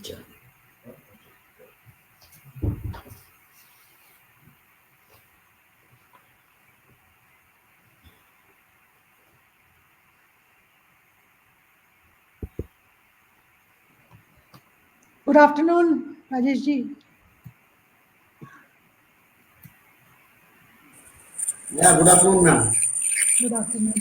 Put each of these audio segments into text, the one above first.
teacher. Good afternoon, Rajesh ji. Yeah, good afternoon, ma'am. Good afternoon.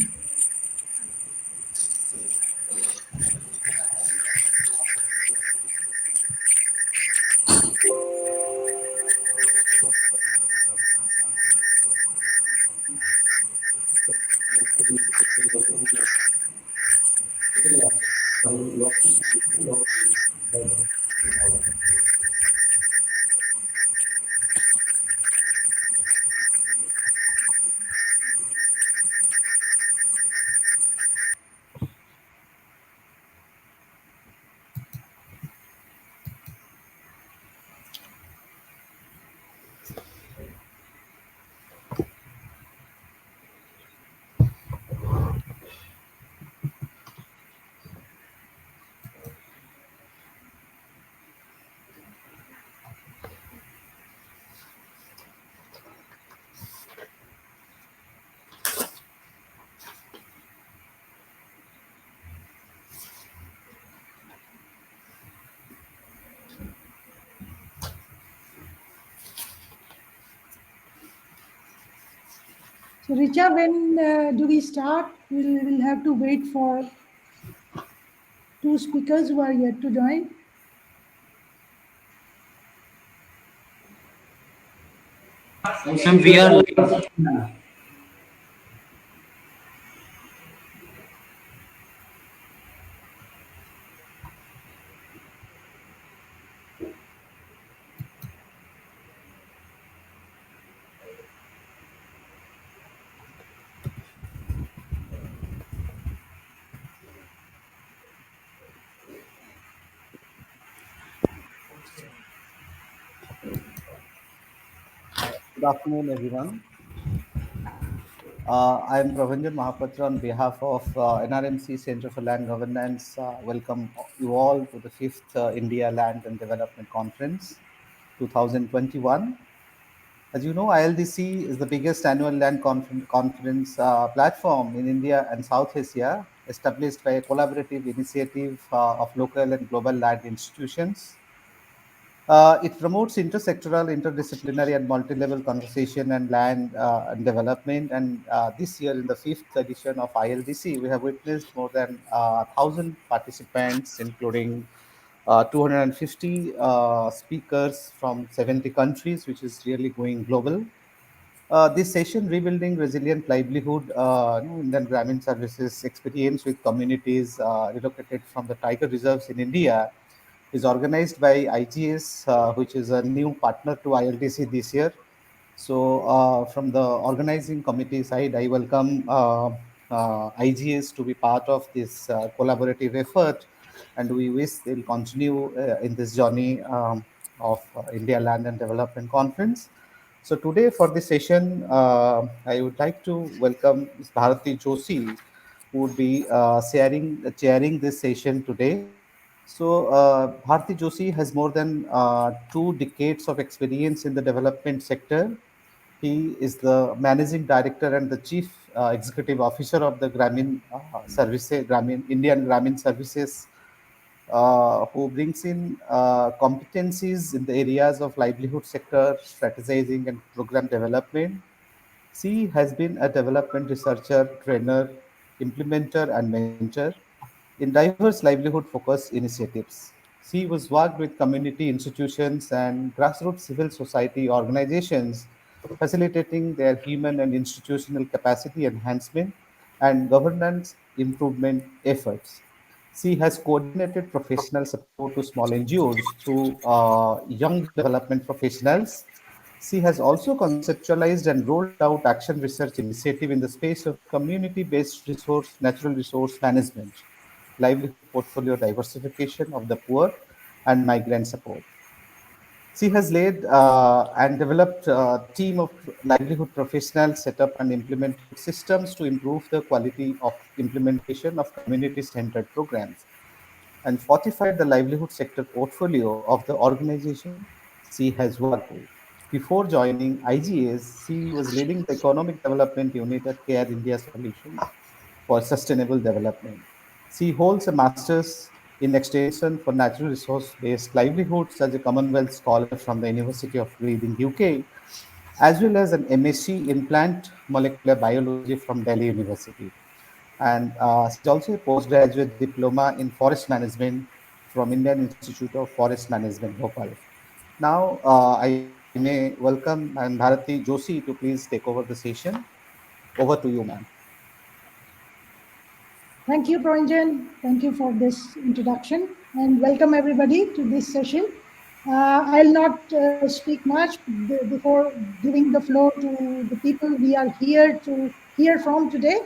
So, Richa, when do we start? We'll have to wait for two speakers who are yet to join. We are live. Good afternoon, everyone. I am Pravanjan Mahapatra on behalf of NRMC Center for Land Governance. Welcome you all to the 5th India Land and Development Conference 2021. As you know, ILDC is the biggest annual land conference platform in India and South Asia, established by a collaborative initiative of local and global land institutions. It promotes intersectoral, interdisciplinary, and multi-level conversation and land and development. And this year, in the 5th edition of ILDC, we have witnessed more than 1,000 participants, including 250 speakers from 70 countries, which is really going global. This session, Rebuilding Resilient Livelihood, Indian Grameen Services Experience with Communities Relocated from the Tiger Reserves in India, is organized by IGS, which is a new partner to ILDC this year. So from the organizing committee side, I welcome IGS to be part of this collaborative effort, and we wish they'll continue in this journey of India Land and Development Conference. So today for this session, I would like to welcome Ms. Bharati Joshi, who would be chairing this session today. So, Bharti Joshi has more than 2 decades of experience in the development sector. He is the managing director and the chief executive officer of the Indian Grameen Services, who brings in competencies in the areas of livelihood sector, strategizing, and program development. She has been a development researcher, trainer, implementer, and mentor in diverse livelihood focused initiatives. She was worked with community institutions and grassroots civil society organizations, facilitating their human and institutional capacity enhancement and governance improvement efforts. She has coordinated professional support to small NGOs through young development professionals. She has also conceptualized and rolled out action research initiative in the space of community-based natural resource management, livelihood portfolio diversification of the poor, and migrant support. She has led and developed a team of livelihood professionals, set up and implemented systems to improve the quality of implementation of community-centered programs. and fortified the livelihood sector portfolio of the organization she has worked with. Before joining IGS, she was leading the economic development unit at Care India Solutions for Sustainable Development. She holds a master's in extension for natural resource based livelihoods as a Commonwealth scholar from the University of Reading, UK, as well as an MSc in plant molecular biology from Delhi University. And she's also a postgraduate diploma in forest management from Indian Institute of Forest Management, Bhopal. Now, I may welcome Mme. Bharati Joshi to please take over the session. Over to you, ma'am. Thank you, Proinjan. Thank you for this introduction and welcome everybody to this session. I'll not speak much before giving the floor to the people we are here to hear from today.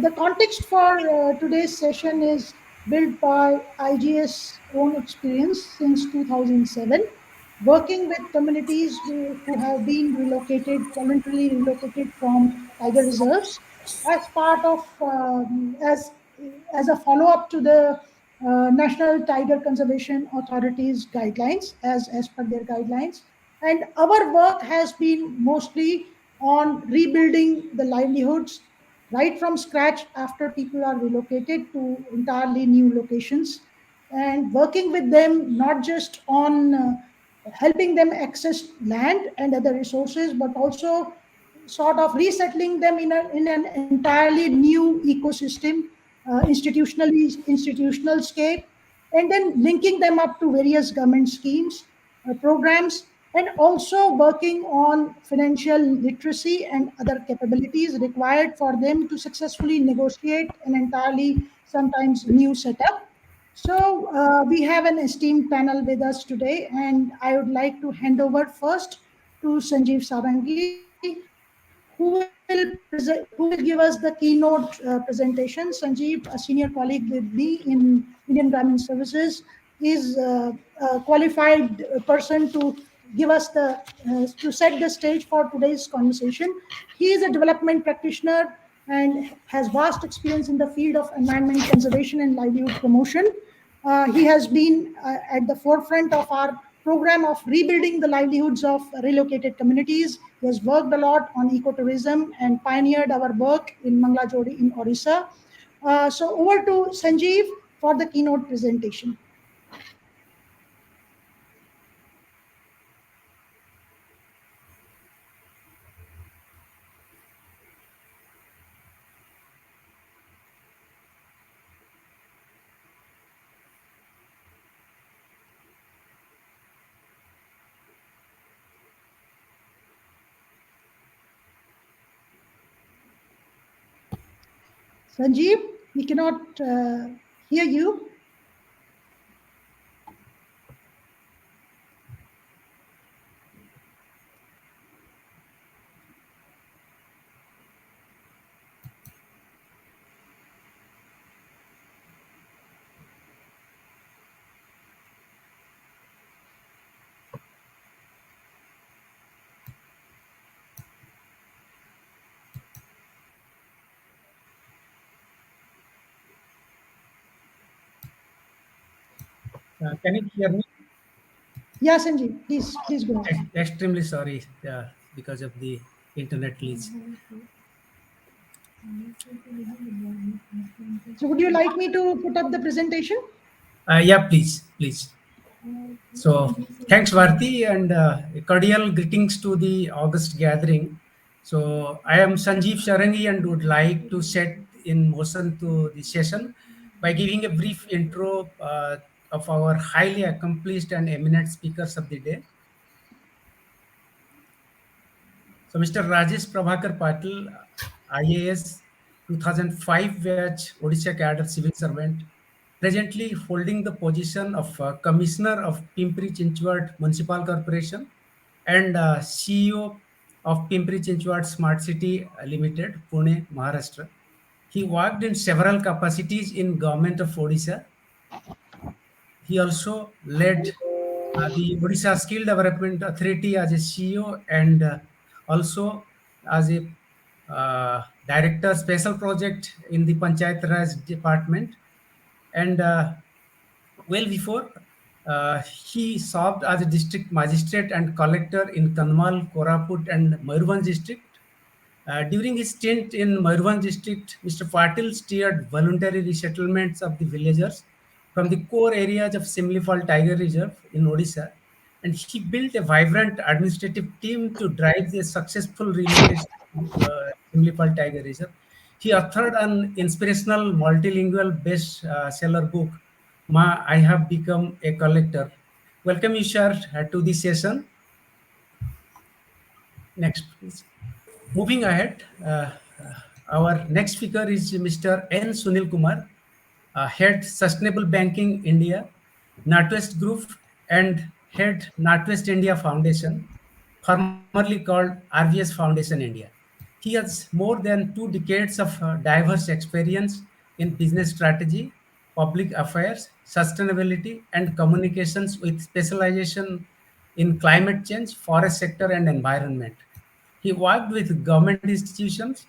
The context for today's session is built by IGS' own experience since 2007, working with communities who have been relocated, voluntarily relocated from tiger reserves as part of as a follow-up to the National Tiger Conservation Authority's guidelines, as per their guidelines. And our work has been mostly on rebuilding the livelihoods right from scratch after people are relocated to entirely new locations, and working with them not just on helping them access land and other resources, but also sort of resettling them in an entirely new ecosystem, institutional scape, and then linking them up to various government schemes, programs, and also working on financial literacy and other capabilities required for them to successfully negotiate an entirely sometimes new setup. So we have an esteemed panel with us today, and I would like to hand over first to Sanjeev Sarangi, who will give us the keynote presentation. Sanjeev, a senior colleague with me in Indian Government Services, is a qualified person to give us the to set the stage for today's conversation. He is a development practitioner and has vast experience in the field of environment conservation and livelihood promotion. He has been at the forefront of our program of rebuilding the livelihoods of relocated communities. He has worked a lot on ecotourism and pioneered our work in Manglajodi in Orissa. So over to Sanjeev for the keynote presentation. Sanjeev, we cannot hear you. Can you hear me? Yeah, Sanjeev, please go ahead. Extremely sorry because of the internet glitch. So would you like me to put up the presentation? Yeah, please. So thanks, Varti, and cordial greetings to the August gathering. So I am Sanjeev Sharangi and would like to set in motion to the session by giving a brief intro of our highly accomplished and eminent speakers of the day. So Mr. Rajesh Prabhakar Patil, IAS 2005 batch Odisha cadre civil servant, presently holding the position of Commissioner of Pimpri Chinchwad Municipal Corporation and CEO of Pimpri Chinchwad Smart City Limited, Pune, Maharashtra. He worked in several capacities in government of Odisha. He also led the Odisha Skill Development Authority as a CEO and also as a director special project in the Panchayat Raj department. And Well before, he served as a district magistrate and collector in Kanmal, Koraput, and Mayurbhanj district. During his stint in Mayurbhanj district, Mr. Patil steered voluntary resettlements of the villagers from the core areas of Simlifal Tiger Reserve in Odisha, and he built a vibrant administrative team to drive the successful relocation to Simlifal Tiger Reserve. He authored an inspirational multilingual best-seller book, Ma, I Have Become a Collector. Welcome you, sir, to this session. Next, please. Moving ahead, our next speaker is Mr. N. Sunil Kumar, Head Sustainable Banking India, NatWest Group, and Head NatWest India Foundation, formerly called RVS Foundation India. He has more than 2 decades of diverse experience in business strategy, public affairs, sustainability, and communications with specialization in climate change, forest sector, and environment. He worked with government institutions,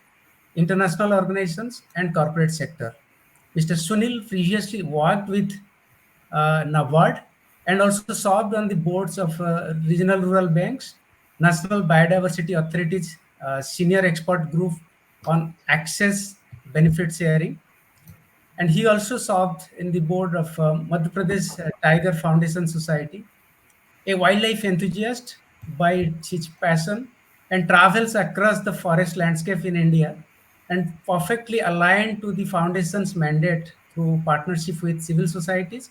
international organizations, and corporate sector. Mr. Sunil previously worked with NABARD and also served on the boards of regional rural banks, National Biodiversity Authorities, senior expert group on access benefit sharing, and he also served in the board of Madhya Pradesh Tiger Foundation Society. A wildlife enthusiast by his passion and travels across the forest landscape in India and perfectly aligned to the foundation's mandate through partnership with civil societies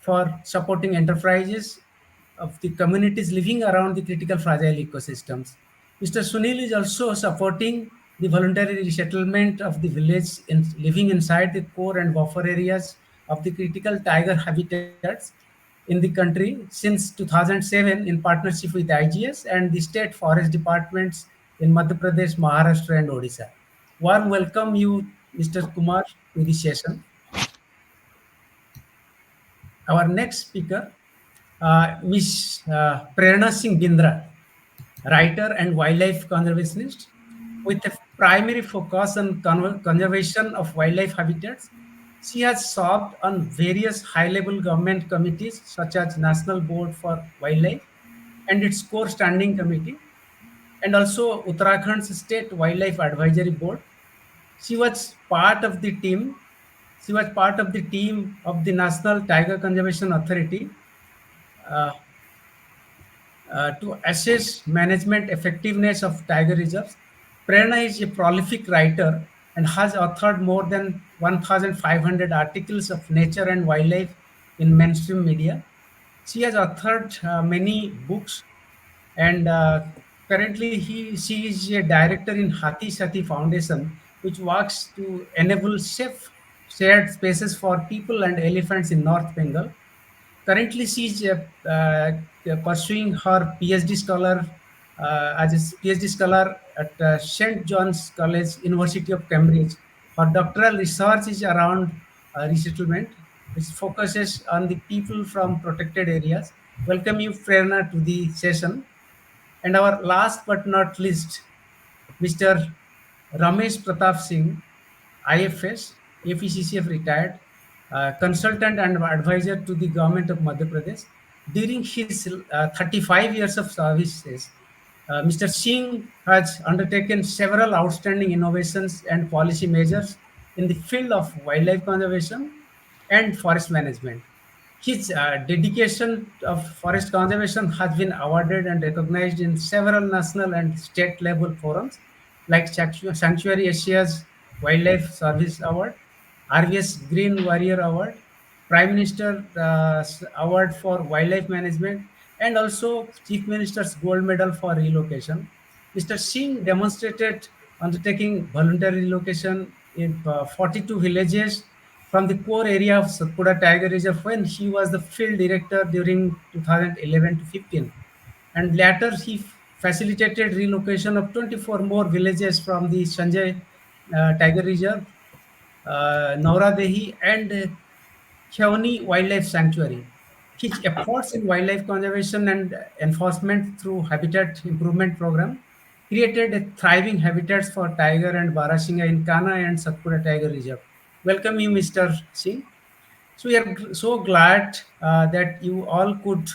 for supporting enterprises of the communities living around the critical fragile ecosystems. Mr. Sunil is also supporting the voluntary resettlement of the village in living inside the core and buffer areas of the critical tiger habitats in the country since 2007 in partnership with IGS and the state forest departments in Madhya Pradesh, Maharashtra, and Odisha. Warm welcome you, Mr. Kumar, to the session. Our next speaker, Ms. Prerna Singh Bindra, writer and wildlife conservationist with a primary focus on conservation of wildlife habitats. She has served on various high-level government committees such as National Board for Wildlife and its core standing committee, and also Uttarakhand's State Wildlife Advisory Board. She was part of the team. She was part of the team of the National Tiger Conservation Authority uh, to assess management effectiveness of tiger reserves. Prerna is a prolific writer and has authored more than 1,500 articles of nature and wildlife in mainstream media. She has authored many books, and currently she is a director in Hathi Sati Foundation, which works to enable safe shared spaces for people and elephants in North Bengal. Currently, she's pursuing her PhD scholar as a PhD scholar at St. John's College, University of Cambridge. Her doctoral research is around resettlement, which focuses on the people from protected areas. Welcome you, Prerna, to the session. And our last but not least, Mr. Ramesh Pratap Singh, IFS, APCCF retired, consultant and advisor to the government of Madhya Pradesh. During his 35 years of services, Mr. Singh has undertaken several outstanding innovations and policy measures in the field of wildlife conservation and forest management. His dedication of forest conservation has been awarded and recognized in several national and state level forums like Sanctuary Asia's Wildlife Service Award, RVS Green Warrior Award, Prime Minister Award for Wildlife Management, and also Chief Minister's Gold Medal for Relocation. Mr. Singh demonstrated undertaking voluntary relocation in 42 villages from the core area of Satpura Tiger Reserve when he was the field director during 2011 to 15. And later he facilitated relocation of 24 more villages from the Sanjay Tiger Reserve, Nauradehi, and Khyoni Wildlife Sanctuary. His efforts in wildlife conservation and enforcement through habitat improvement program created a thriving habitats for tiger and Barasingha in Kana and Satpura Tiger Reserve. Welcome you, Mr. Singh. So we are so glad that you all could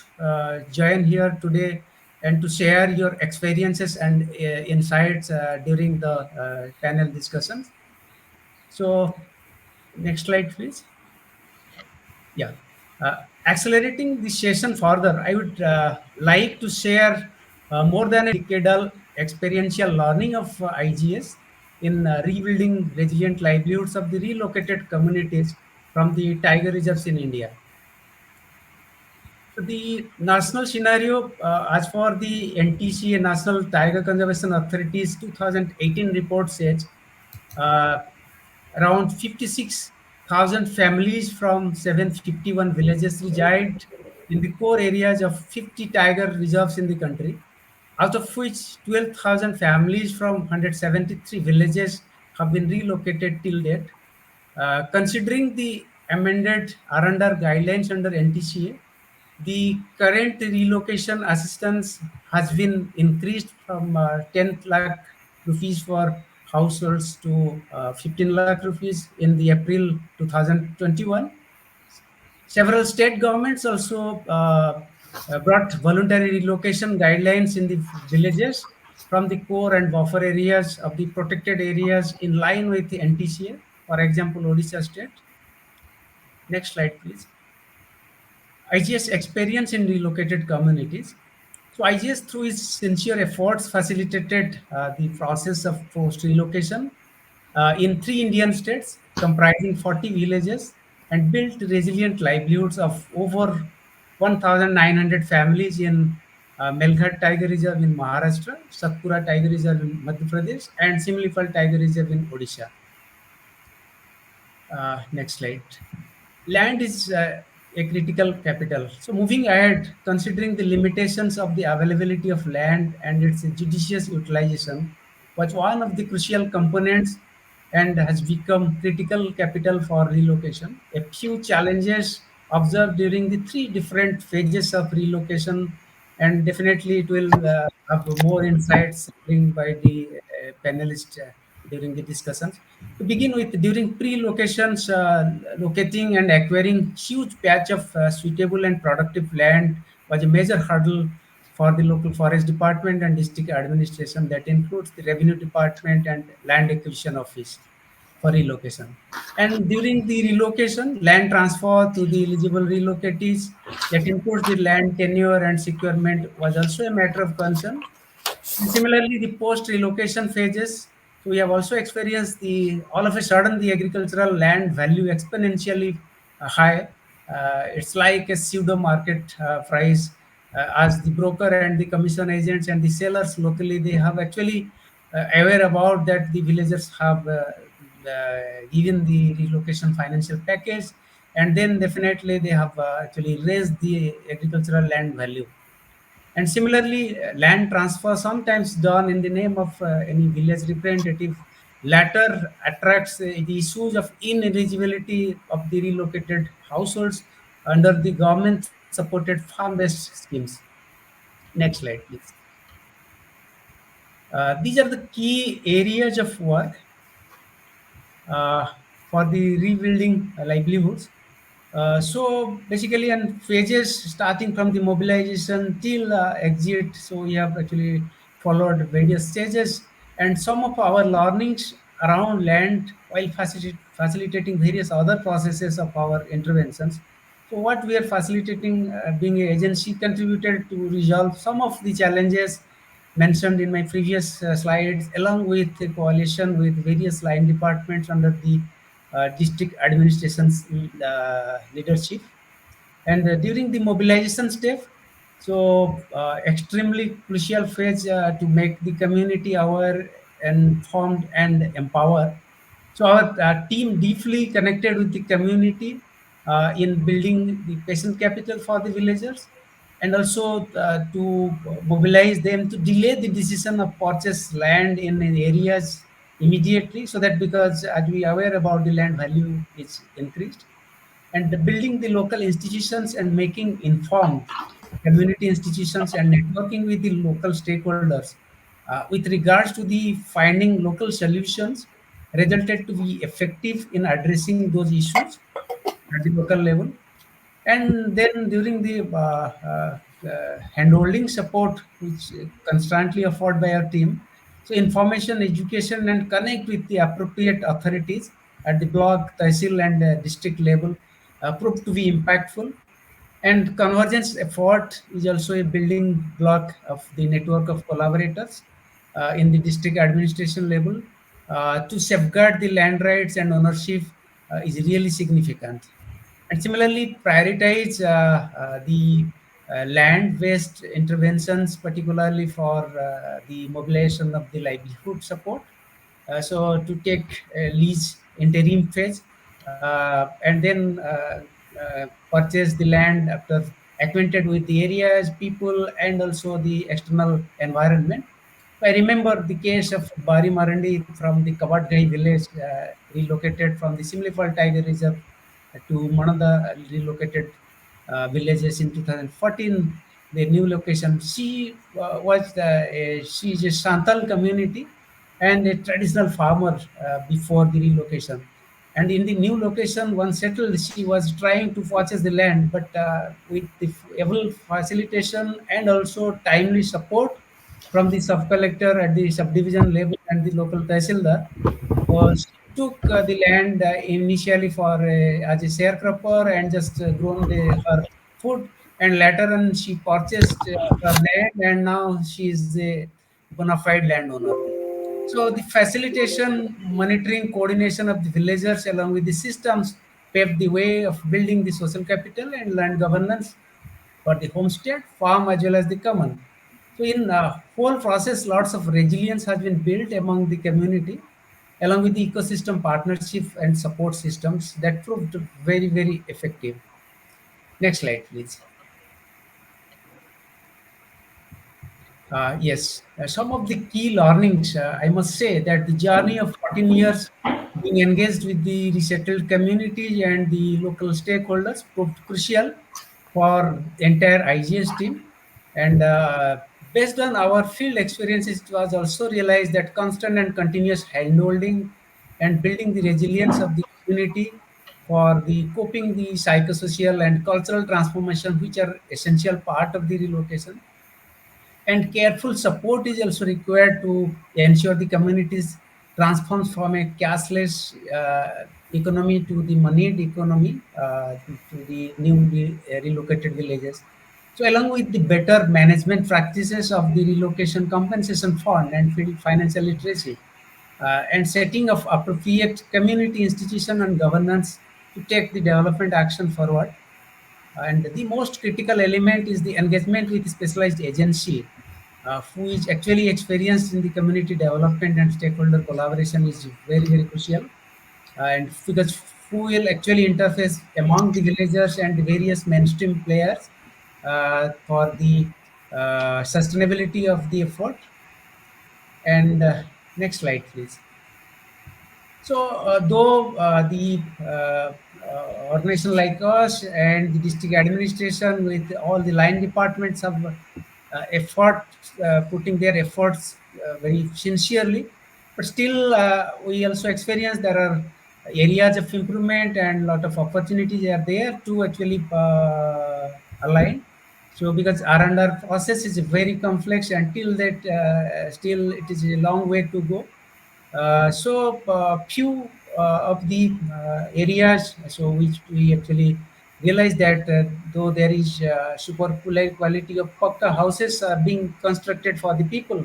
join here today and to share your experiences and insights during the panel discussions. So next slide, please. Yeah. Accelerating the session further, I would like to share more than a decadal experiential learning of IGS in rebuilding resilient livelihoods of the relocated communities from the tiger reserves in India. So the national scenario, as for the NTCA, National Tiger Conservation Authority's 2018 report says, uh, around 56,000 families from 751 villages reside in the core areas of 50 tiger reserves in the country, out of which 12,000 families from 173 villages have been relocated till date. Considering the amended R&R guidelines under NTCA, the current relocation assistance has been increased from 10 lakh rupees for households to 15 lakh rupees in the April 2021. Several state governments also brought voluntary relocation guidelines in the villages from the core and buffer areas of the protected areas in line with the NTCA. For example, Odisha state. Next slide, please. IGS experience in relocated communities. So IGS, through its sincere efforts, facilitated the process of forced relocation in 3 Indian states, comprising 40 villages, and built resilient livelihoods of over 1,900 families in Melghat Tiger Reserve in Maharashtra, Satpura Tiger Reserve in Madhya Pradesh, and Simlipal Tiger Reserve in Odisha. Next slide. Land is a critical capital. So moving ahead, considering the limitations of the availability of land and its judicious utilization was one of the crucial components and has become critical capital for relocation. A few challenges observed during the 3 different phases of relocation, and definitely it will have more insights bring by the panelists during the discussions. To begin with, during pre-locations, locating and acquiring huge patch of suitable and productive land was a major hurdle for the local forest department and district administration, that includes the revenue department and land acquisition office for relocation. And during the relocation, land transfer to the eligible relocatees, that includes the land tenure and securement, was also a matter of concern. And similarly, the post-relocation phases, so we have also experienced the all of a sudden the agricultural land value exponentially high. It's like a pseudo market price, as the broker and the commission agents and the sellers locally, they have actually aware about that the villagers have given the relocation financial package, and then definitely they have actually raised the agricultural land value. And similarly, land transfer sometimes done in the name of any village representative latter attracts the issues of ineligibility of the relocated households under the government supported farm-based schemes. Next slide, please. These are the key areas of work for the rebuilding livelihoods. So basically, in phases starting from the mobilization till exit, so we have actually followed various stages, and some of our learnings around land while facilitating various other processes of our interventions. So what we are facilitating, being an agency, contributed to resolve some of the challenges mentioned in my previous slides, along with a coalition with various line departments under the district administration's leadership. And during the mobilization step, so extremely crucial phase to make the community aware, informed, and empowered. So our team deeply connected with the community in building the patient capital for the villagers, and also to mobilize them to delay the decision of purchase land in areas immediately, so that because as we are aware about the land value is increased, and building the local institutions and making informed community institutions and networking with the local stakeholders with regards to the finding local solutions resulted to be effective in addressing those issues. at the local level. And then during the handholding support, which constantly afforded by our team, so information, education, and connect with the appropriate authorities at the block, tehsil, and district level proved to be impactful. And convergence effort is also a building block of the network of collaborators in the district administration level to safeguard the land rights and ownership is really significant. And similarly, prioritize the land-based interventions, particularly for the mobilization of the livelihood support. So to take a lease interim phase and then purchase the land after acquainted with the areas, people, and also the external environment. I remember the case of Bari Marandi from the Kavatgai village, relocated from the Simlifal Tiger Reserve to one of the relocated villages in 2014. The new location. She is a Santal community and a traditional farmer before the relocation. And in the new location, once settled, she was trying to purchase the land, but with the able facilitation and also timely support from the sub collector at the subdivision level and the local tahsildar. She took the land initially for as a sharecropper and just grown her food, and later on she purchased her land, and now she is a bona fide landowner. So the facilitation, monitoring, coordination of the villagers along with the systems paved the way of building the social capital and land governance for the homestead, farm as well as the common. So in whole process, lots of resilience has been built among the community, along with the ecosystem partnership and support systems that proved very, very effective. Next slide, please. Yes, some of the key learnings, I must say that the journey of 14 years being engaged with the resettled community and the local stakeholders proved crucial for the entire IGS team. And based on our field experiences, it was also realized that constant and continuous handholding and building the resilience of the community for the coping the psychosocial and cultural transformation, which are essential part of the relocation, and careful support is also required to ensure the communities transforms from a cashless economy to the moneyed economy to the newly relocated villages. So along with the better management practices of the relocation compensation fund and financial literacy, and setting of appropriate community institution and governance to take the development action forward. And the most critical element is the engagement with specialized agency, who is actually experienced in the community development and stakeholder collaboration is very, very crucial. And because who will actually interface among the villagers and the various mainstream players for the sustainability of the effort. And next slide, please. So, though the organization like us and the district administration with all the line departments have effort, putting their efforts very sincerely, but still we also experience there are areas of improvement and a lot of opportunities are there to actually align. So because R&R process is very complex, until that still it is a long way to go. So few of the areas so which we actually realize that though there is super quality of pakka houses are being constructed for the people,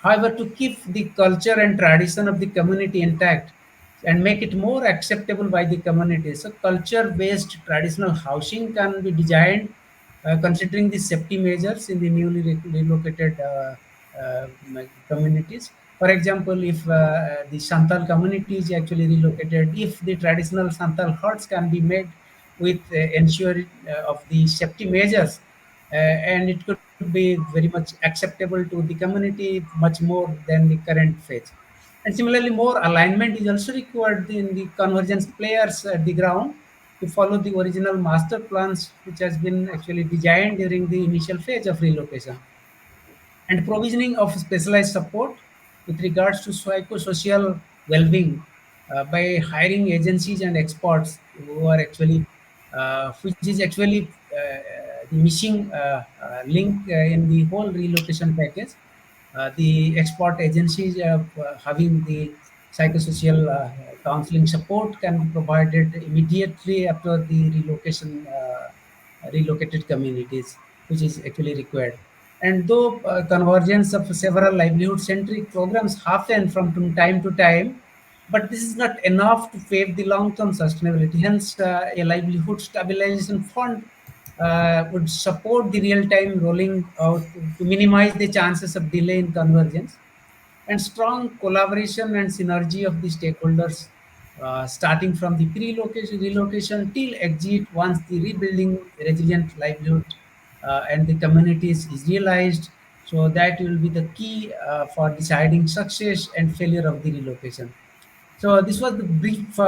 however to keep the culture and tradition of the community intact and make it more acceptable by the community. So culture based traditional housing can be designed considering the safety measures in the newly relocated communities. For example, if the Santal community is actually relocated, if the traditional Santal huts can be made with ensuring of the safety measures, and it could be very much acceptable to the community much more than the current phase. And similarly, more alignment is also required in the convergence players at the ground to follow the original master plans, which has been actually designed during the initial phase of relocation, and provisioning of specialized support with regards to psychosocial well-being by hiring agencies and experts who are actually which is actually the missing link in the whole relocation package. The export agencies having the psychosocial counseling support can be provided immediately after the relocated communities, which is actually required. And though convergence of several livelihood-centric programs happen from time to time, but this is not enough to pave the long-term sustainability. Hence, a livelihood stabilization fund would support the real-time rolling out to minimize the chances of delay in convergence, and strong collaboration and synergy of the stakeholders, starting from the pre-location relocation till exit. Once the rebuilding resilient livelihood and the communities is realized, so that will be the key for deciding success and failure of the relocation. So this was the brief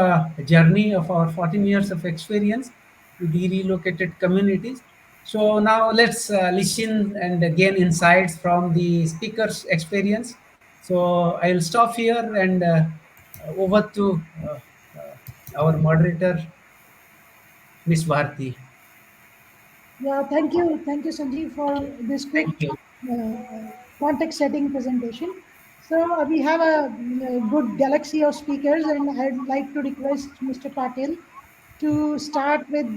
journey of our 14 years of experience to the relocated communities. So now let's listen and gain insights from the speaker's experience. So I will stop here and over to our moderator, Miss Bharti. Yeah, thank you, Sanjeev, for this quick Thank you. context setting presentation. So we have a good galaxy of speakers, and I'd like to request Mr. Patil to start with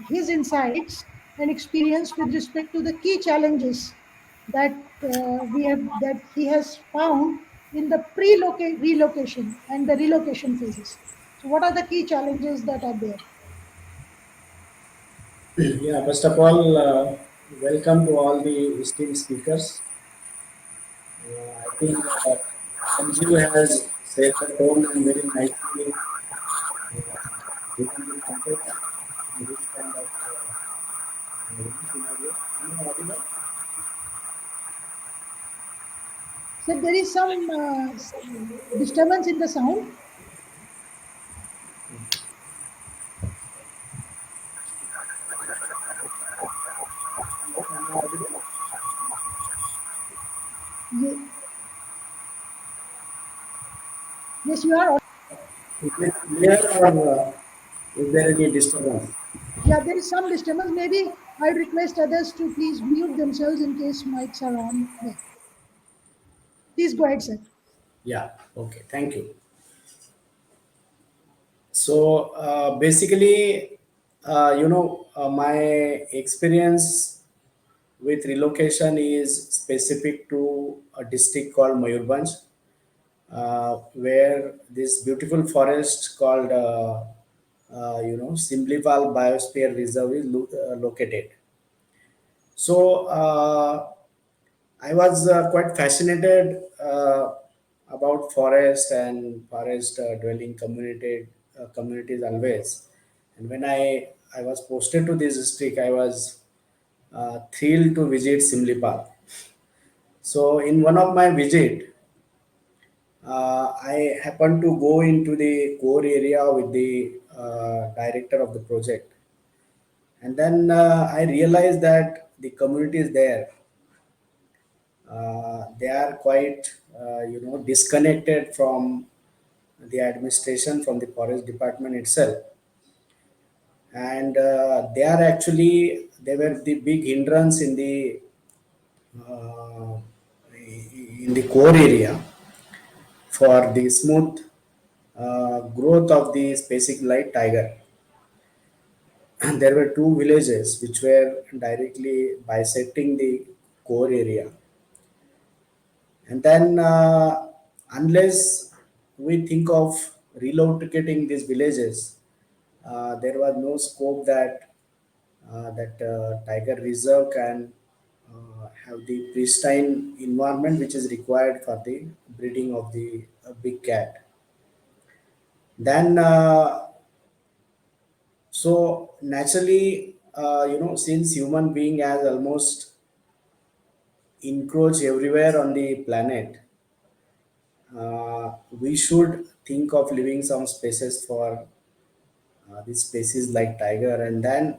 his insights and experience with respect to the key challenges that that he has found in the relocation and the relocation phases. So, what are the key challenges that are there? Yeah, first of all, welcome to all the esteemed speakers. I think Sanjeev has set the tone and very nicely given the context in this kind of scenario. Am I audible? So there is some disturbance in the sound. Am I audible? Ye- Yes, you are. Is it clear or is there any disturbance? Yeah, there is some disturbance. Maybe I'd request others to please mute themselves in case mics are on. Yeah. Please go ahead, sir. Yeah, okay, thank you. So basically, my experience with relocation is specific to a district called Mayurbhanj, where this beautiful forest called, Simlival Biosphere Reserve is located. So I was quite fascinated about forest and forest dwelling communities always. And when I was posted to this district, I was thrilled to visit Simlipa. So in one of my visit, I happened to go into the core area with the director of the project, and then I realized that the communities there, they are quite disconnected from the administration, from the forest department itself, and they were the big hindrance uh, in the core area for the smooth growth of the species like tiger. And there were two villages which were directly bisecting the core area. And then, unless we think of relocating these villages, there was no scope that tiger reserve can have the pristine environment which is required for the breeding of the big cat. Then, so naturally, since human being has almost encroached everywhere on the planet, we should think of leaving some spaces for these species like tiger. And then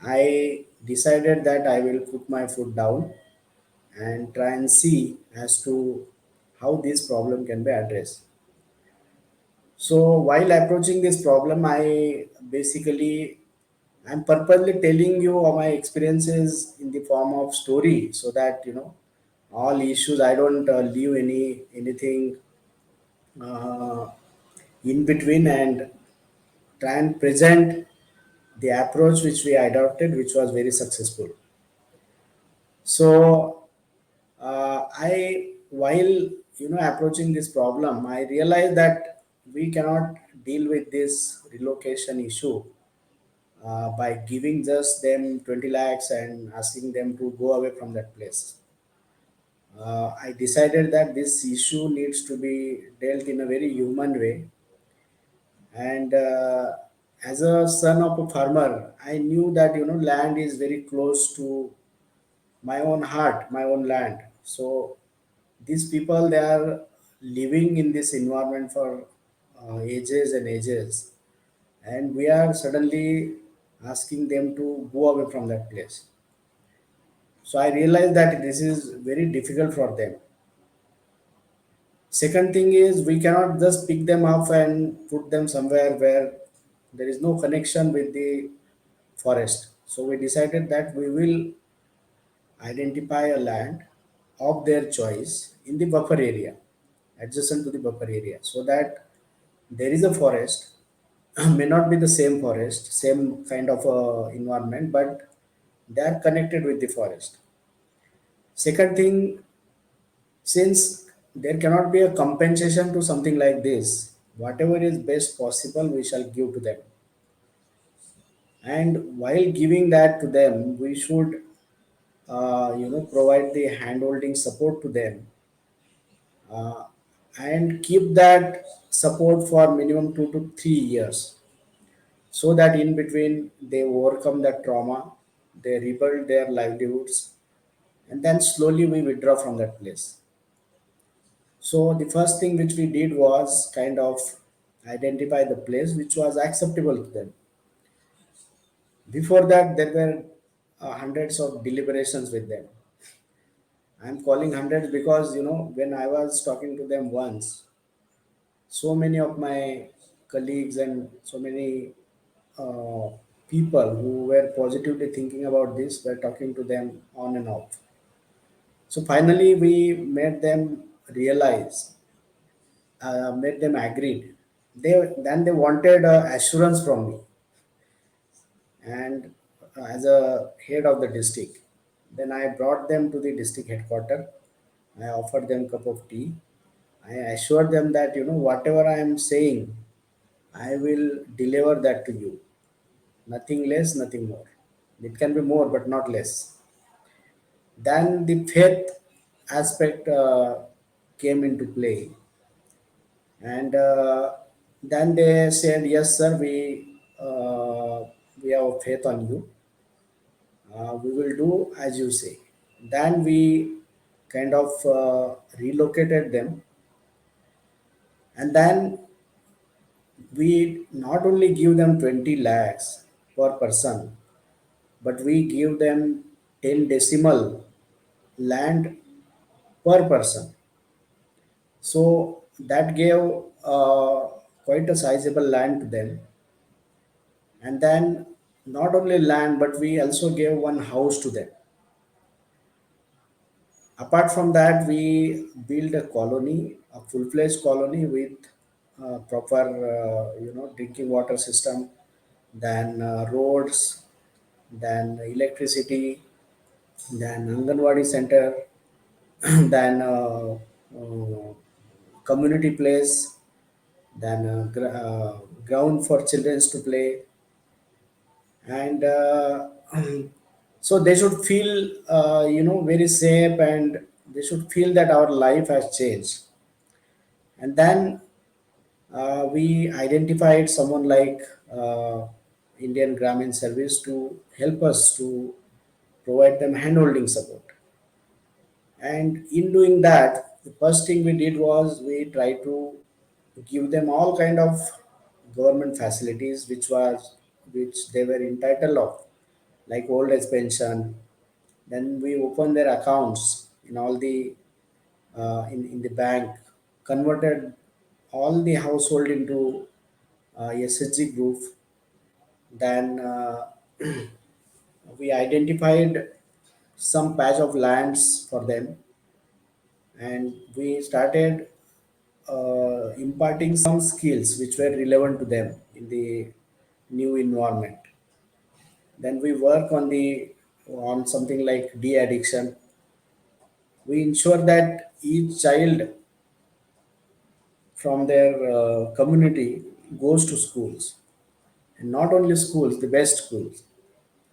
I decided that I will put my foot down and try and see as to how this problem can be addressed. So while approaching this problem, I basically I'm purposely telling you all my experiences in the form of story, so that all issues, I don't leave anything uh, in between, and try and present the approach which we adopted, which was very successful. So I while approaching this problem, I realized that we cannot deal with this relocation issue by giving just them 20 lakhs and asking them to go away from that place. I decided that this issue needs to be dealt in a very human way. And as a son of a farmer, I knew that land is very close to my own heart, my own land. So these people, they are living in this environment for ages and ages, and we are suddenly asking them to go away from that place. So I realized that this is very difficult for them. Second thing is, we cannot just pick them up and put them somewhere where there is no connection with the forest. So we decided that we will identify a land of their choice in the buffer area, adjacent to the buffer area, so that there is a forest, may not be the same forest, same kind of environment, but they are connected with the forest. Second thing, since there cannot be a compensation to something like this, whatever is best possible, we shall give to them. And while giving that to them, we should, provide the handholding support to them, uh, and keep that support for minimum 2 to 3 years, so that in between they overcome that trauma, they rebuild their livelihoods, and then slowly we withdraw from that place. So the first thing which we did was kind of identify the place which was acceptable to them. Before that, there were hundreds of deliberations with them. I'm calling hundreds because when I was talking to them once, so many of my colleagues and so many uh, people who were positively thinking about this were talking to them on and off. So finally, we made them realize, made them agreed. They wanted assurance from me, and as a head of the district, then I brought them to the district headquarters. I offered them cup of tea. I assured them that whatever I am saying, I will deliver that to you. Nothing less, nothing more. It can be more, but not less. Then the faith aspect came into play, and then they said, "Yes, sir, we have faith on you. We will do as you say." Then we kind of relocated them, and then we not only give them 20 lakhs per person, but we give them 10 decimal land per person. So that gave quite a sizable land to them. And then not only land, but we also gave one house to them. Apart from that, we built a colony, a full-fledged colony with proper, drinking water system, then roads, then electricity, then Anganwadi center, then community place, then ground for children to play, and so they should feel very safe, and they should feel that our life has changed. And then we identified someone like Indian Grameen Service to help us to provide them handholding support. And in doing that, the first thing we did was we tried to give them all kind of government facilities which they were entitled of, like old age pension. Then we opened their accounts in all the in the bank, converted all the household into SHG group. Then we identified some patch of lands for them, and we started imparting some skills which were relevant to them in the new environment. Then we work on something like de-addiction. We ensure that each child from their community goes to schools, and not only schools, the best schools.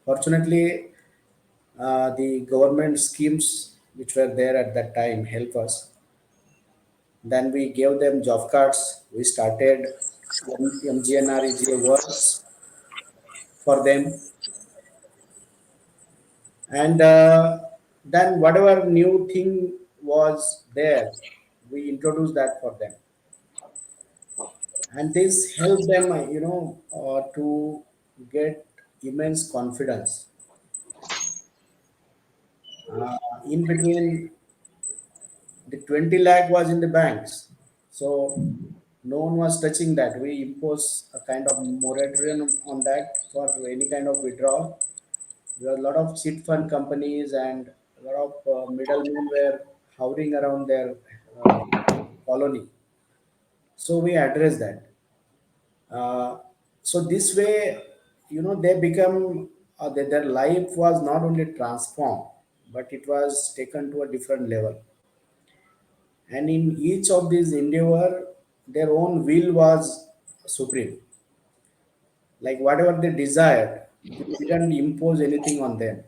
Fortunately, the government schemes which were there at that time help us. Then we gave them job cards. We started MGNREGA works for them, and then whatever new thing was there, we introduced that for them, and this helped them, to get immense confidence. In between, the 20 lakh was in the banks, so no one was touching that. We imposed a kind of moratorium on that for any kind of withdrawal. There were a lot of cheat fund companies and a lot of middlemen were hovering around their uh, colony. So we addressed that. Uh, so this way, they become, their life was not only transformed, but it was taken to a different level. And in each of these endeavor, their own will was supreme. Like whatever they desired, we didn't impose anything on them.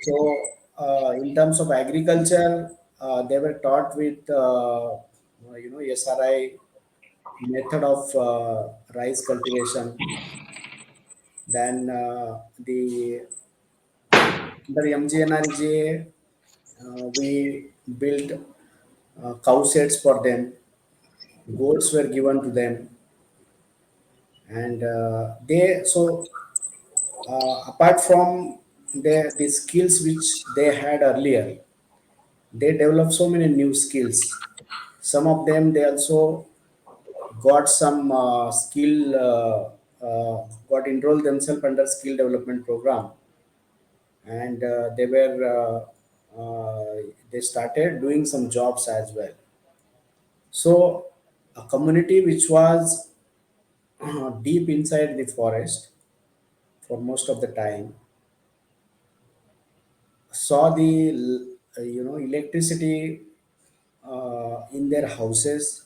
So, in terms of agriculture, they were taught with SRI method of rice cultivation. Then the under MGNRJ, we built cow sheds for them. Goats were given to them, and apart from the skills which they had earlier, they developed so many new skills. Some of them they also got some got enrolled themselves under skill development program, and they started doing some jobs as well. So a community which was deep inside the forest for most of the time saw the electricity in their houses,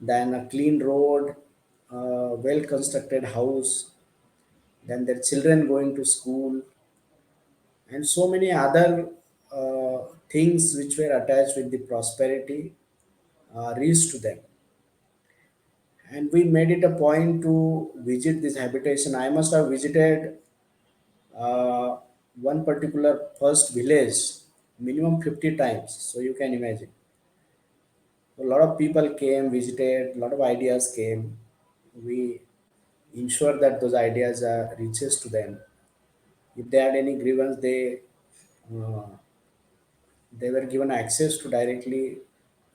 then a clean road, well constructed house, then their children going to school, and so many other things which were attached with the prosperity reached to them. And we made it a point to visit this habitation. I must have visited uh, one particular first village minimum 50 times, so you can imagine. A lot of people came, visited, a lot of ideas came. We ensure that those ideas reaches to them. If they had any grievance, uh, they were given access to directly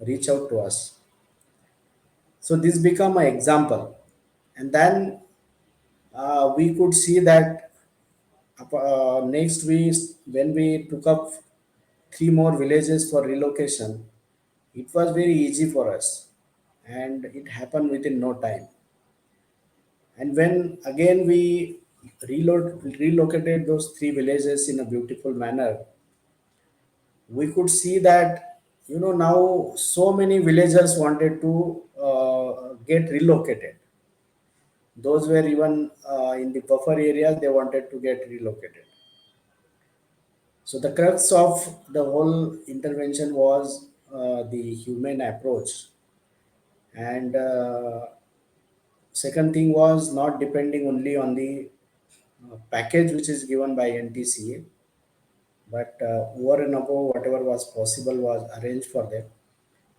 reach out to us. So this become an example, and then we could see that next we when we took up three more villages for relocation, it was very easy for us, and it happened within no time. And when again we relocated those three villages in a beautiful manner, we could see that now so many villagers wanted to get relocated. Those were even in the buffer areas, they wanted to get relocated. So the crux of the whole intervention was the human approach, and second thing was not depending only on the package which is given by NTCA, but over and above whatever was possible was arranged for them.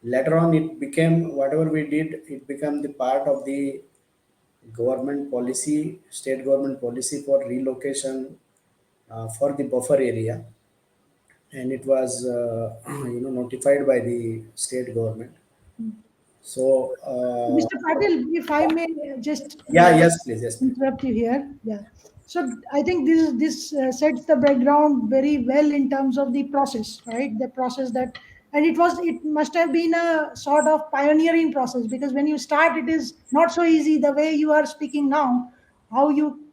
Later on, it became whatever we did. It became the part of the government policy, state government policy for relocation for the buffer area, and it was notified by the state government. So Mr. Patil, if I may just yeah, yes, please, yes, please. interrupt you here. Yeah. So I think this sets the background very well in terms of the process, right? The process that, and it must have been a sort of pioneering process, because when you start, it is not so easy. The way you are speaking now, how you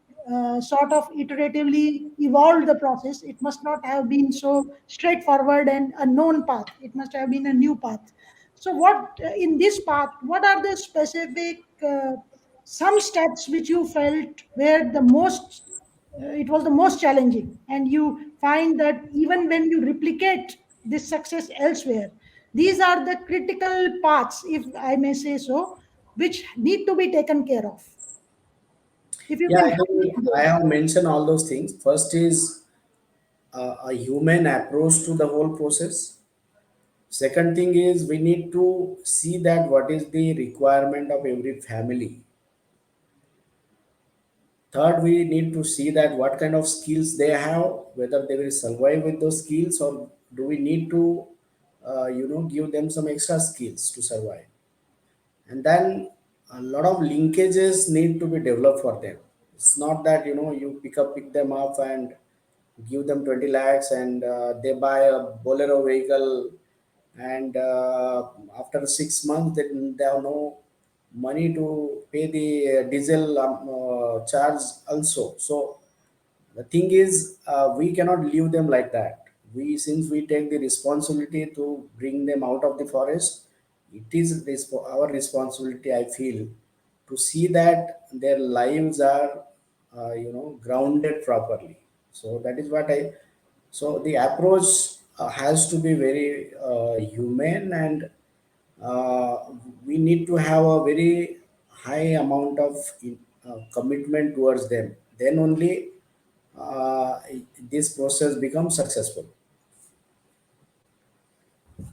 sort of iteratively evolved the process, it must not have been so straightforward and a known path. It must have been a new path. So, what in this path, what are the specific some steps which you felt were the most, it was the most challenging, and you find that even when you replicate this success elsewhere, these are the critical parts, if I may say so, which need to be taken care of. If you Yeah, can I think highlight I those. have mentioned all those things. First is a human approach to the whole process. Second thing is we need to see that what is the requirement of every family. Third, we need to see that what kind of skills they have, whether they will survive with those skills, or do we need to, give them some extra skills to survive. And then a lot of linkages need to be developed for them. It's not that you pick them up and give them 20 lakhs and they buy a bolero vehicle, and after 6 months they have no money to pay the diesel charge also. So the thing is, we cannot leave them like that. Since we take the responsibility to bring them out of the forest, it is our responsibility, I feel, to see that their lives are, grounded properly. So that is what I. So the approach has to be very humane, and uh, we need to have a very high amount of commitment towards them. Then only uh, this process becomes successful.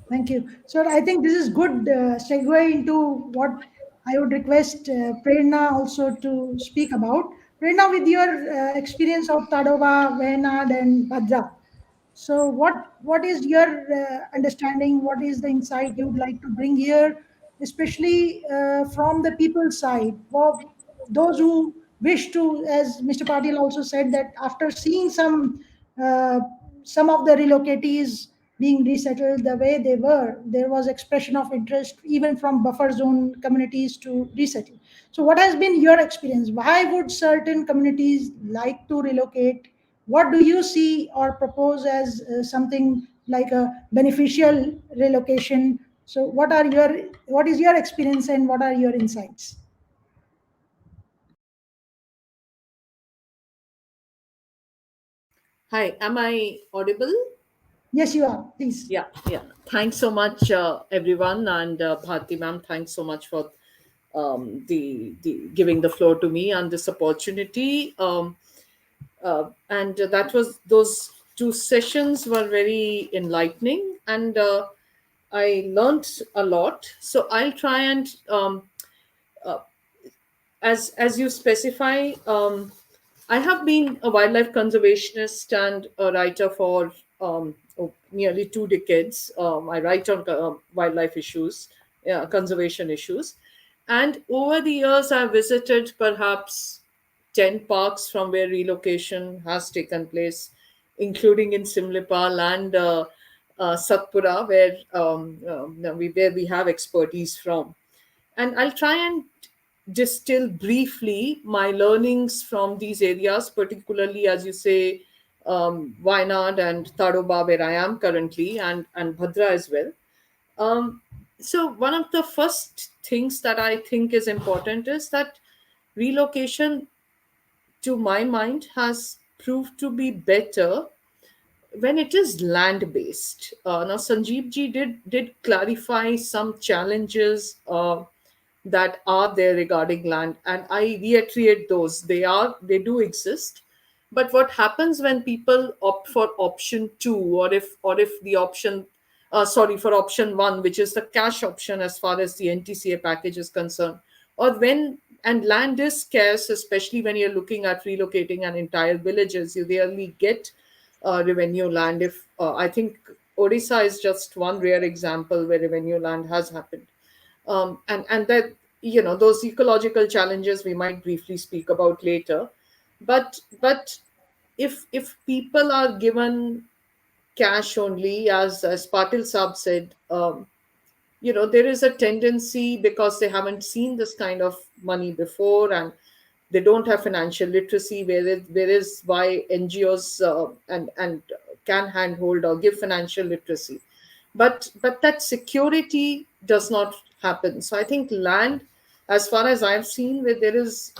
Thank you. So I think this is good segue into what I would request Prerna also to speak about. Prerna, with your experience of Tadoba, Wayanad, and Bhadra, so what is your understanding? What is the insight you'd like to bring here, especially from the people's side? For those who wish to, as Mr. Patil also said, that after seeing uh, some of the relocatees being resettled the way they were, there was expression of interest even from buffer zone communities to resettle. So, what has been your experience? Why would certain communities like to relocate? What do you see or propose as something like a beneficial relocation? So, what is your experience and what are your insights? Hi, am I audible? Yes, you are. Please. Yeah, yeah. Thanks so much, everyone, and Bharti ma'am. Thanks so much for the giving the floor to me and this opportunity. And that was those two sessions were very enlightening, and I learned a lot. So I'll try and as you specify, I have been a wildlife conservationist and a writer for nearly 2 decades. I write on wildlife issues, conservation issues, and over the years, I've visited perhaps 10 parks from where relocation has taken place, including in Simlipal and Satpura, where we have expertise from. And I'll try and distill briefly my learnings from these areas, particularly, as you say, Wayanad and Tadoba, where I am currently, and Bhadra as well. Um, so, one of the first things that I think is important is that relocation, to my mind, has proved to be better when it is land based. Now, Sanjeev ji did clarify some challenges that are there regarding land, and I reiterate those. They do exist, but what happens when people opt for option two, or if the option, sorry, for option one, which is the cash option as far as the NTCA package is concerned, or when and land is scarce, especially when you're looking at relocating an entire villages, you rarely get revenue land. If I think Odisha is just one rare example where revenue land has happened. And that, those ecological challenges we might briefly speak about later. But if people are given cash only, as Patil Saab said, there is a tendency, because they haven't seen this kind of money before, and they don't have financial literacy, where is why NGOs and can handhold or give financial literacy. But that security does not happen. So I think land, as far as I've seen, where there is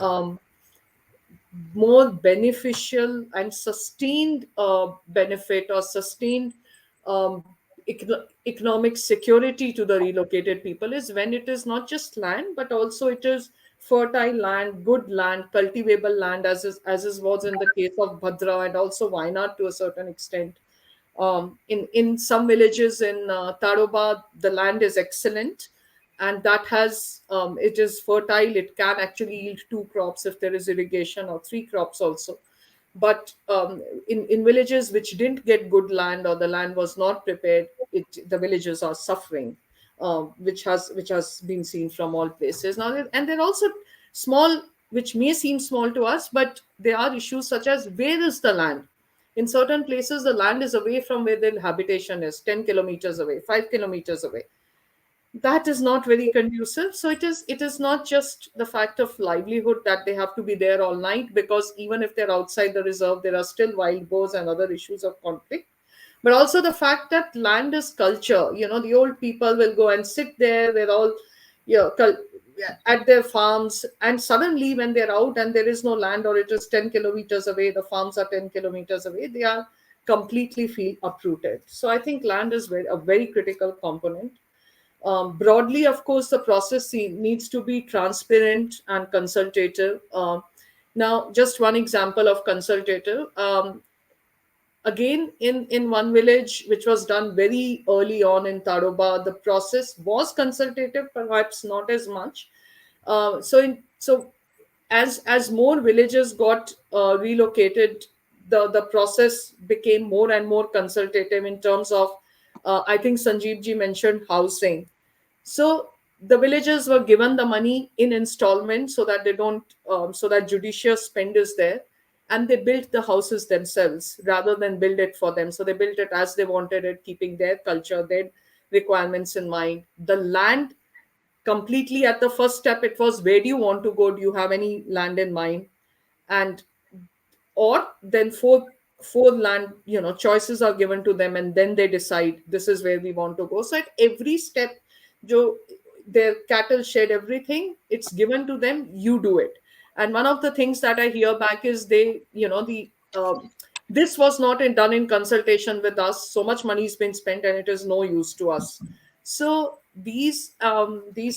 more beneficial and sustained benefit, or sustained um, economic security to the relocated people, is when it is not just land, but also it is fertile land, good land, cultivable land, as is was in the case of Bhadra and also Wayanad to a certain extent. In some villages in Tadoba, the land is excellent, and that has it is fertile. It can actually yield two crops if there is irrigation, or three crops also. But in villages which didn't get good land, or the land was not prepared, the villages are suffering, which has been seen from all places now. And they're also small, which may seem small to us, but there are issues such as, where is the land? In certain places, the land is away from where the habitation is, 10 kilometers away, 5 kilometers away. That is not very conducive. So it is not just the fact of livelihood, that they have to be there all night, because even if they're outside the reserve, there are still wild boars and other issues of conflict. But also the fact that land is culture. The old people will go and sit there. They're all, at their farms, and suddenly when they're out and there is no land, or it is 10 kilometers away, the farms are 10 kilometers away, they are completely feel uprooted. So I think land is a very critical component. Broadly, of course, the process needs to be transparent and consultative. Now, just one example of consultative. Again, in one village, which was done very early on in Tadoba, the process was consultative, perhaps not as much. So as more villages got relocated, the process became more and more consultative in terms of, I think Sanjeev ji mentioned housing. So the villagers were given the money in installments, so that they don't, so that judicious spend is there, and they built the houses themselves rather than build it for them. So they built it as they wanted it, keeping their culture, their requirements in mind. The land, completely at the first step, it was, where do you want to go? Do you have any land in mind? And or then four land, choices are given to them, and then they decide, this is where we want to go. So at every step, jo their cattle shed, everything, it's given to them, you do it. And one of the things that I hear back is, they the this was not done in consultation with us, so much money has been spent and it is no use to us. So these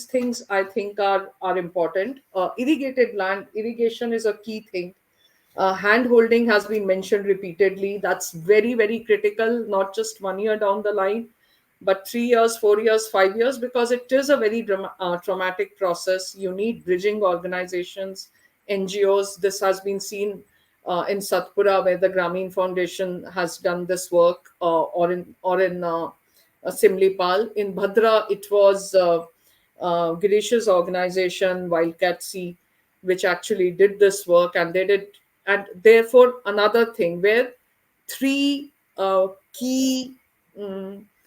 things, I think, are important. Irrigated land, irrigation is a key thing. Hand holding has been mentioned repeatedly. That's very, very critical, not just 1 year down the line, but 3 years, 4 years, 5 years, because it is a very traumatic process. You need bridging organizations, NGOs. This has been seen in Satpura, where the Grameen Foundation has done this work, or in Simlipal. In Bhadra, it was Girish's organization, Wildcat Sea, which actually did this work, and they did. And therefore, another thing where three key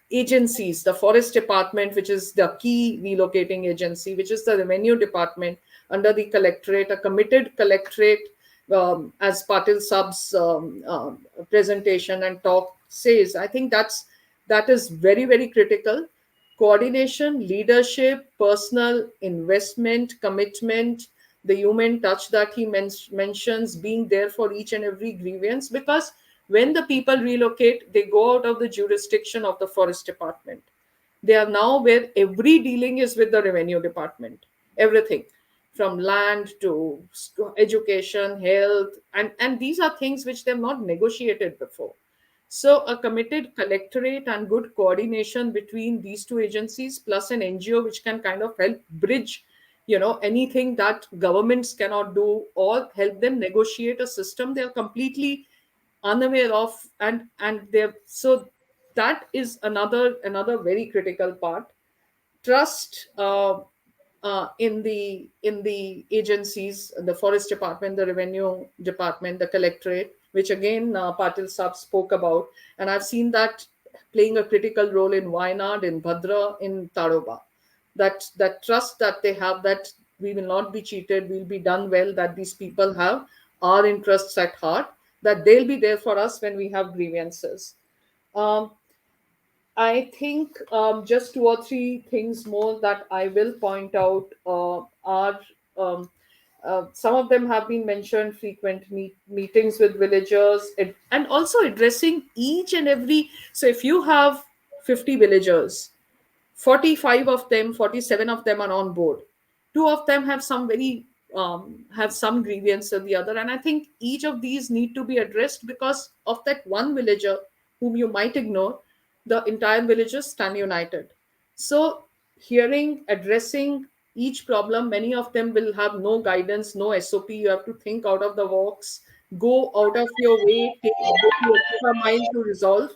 agencies, the Forest Department, which is the key relocating agency, which is the Revenue Department under the Collectorate, a committed Collectorate, as Patil Sab's presentation and talk says. I think that is very, very critical. Coordination, leadership, personal investment, commitment, the human touch that he mentions, being there for each and every grievance, because when the people relocate, they go out of the jurisdiction of the Forest Department. They are now where every dealing is with the Revenue Department, everything from land to education, health, and these are things which they've not negotiated before. So a committed collectorate and good coordination between these two agencies, plus an NGO which can kind of help bridge, anything that governments cannot do, or help them negotiate a system they're completely unaware of, and they're so that is another very critical part. trust in the agencies, the forest department, the revenue department, the collectorate, which again Patil Saab spoke about, and I've seen that playing a critical role in Wayanad, in Bhadra, in Tadoba. That trust that they have, that we will not be cheated, we'll be done well, that these people have our interests at heart, that they'll be there for us when we have grievances. Um, I think just two or three things more that I will point out are um, some of them have been mentioned: frequent meetings with villagers, and also addressing each and every. So, if you have 50 villagers, 45 of them, 47 of them are on board. Two of them have some very have some grievance or the other, and I think each of these need to be addressed because of that one villager whom you might ignore. The entire villagers stand united. So, hearing, addressing each problem, many of them will have no guidance, no SOP. You have to think out of the box, go out of your way, go the extra mile to resolve,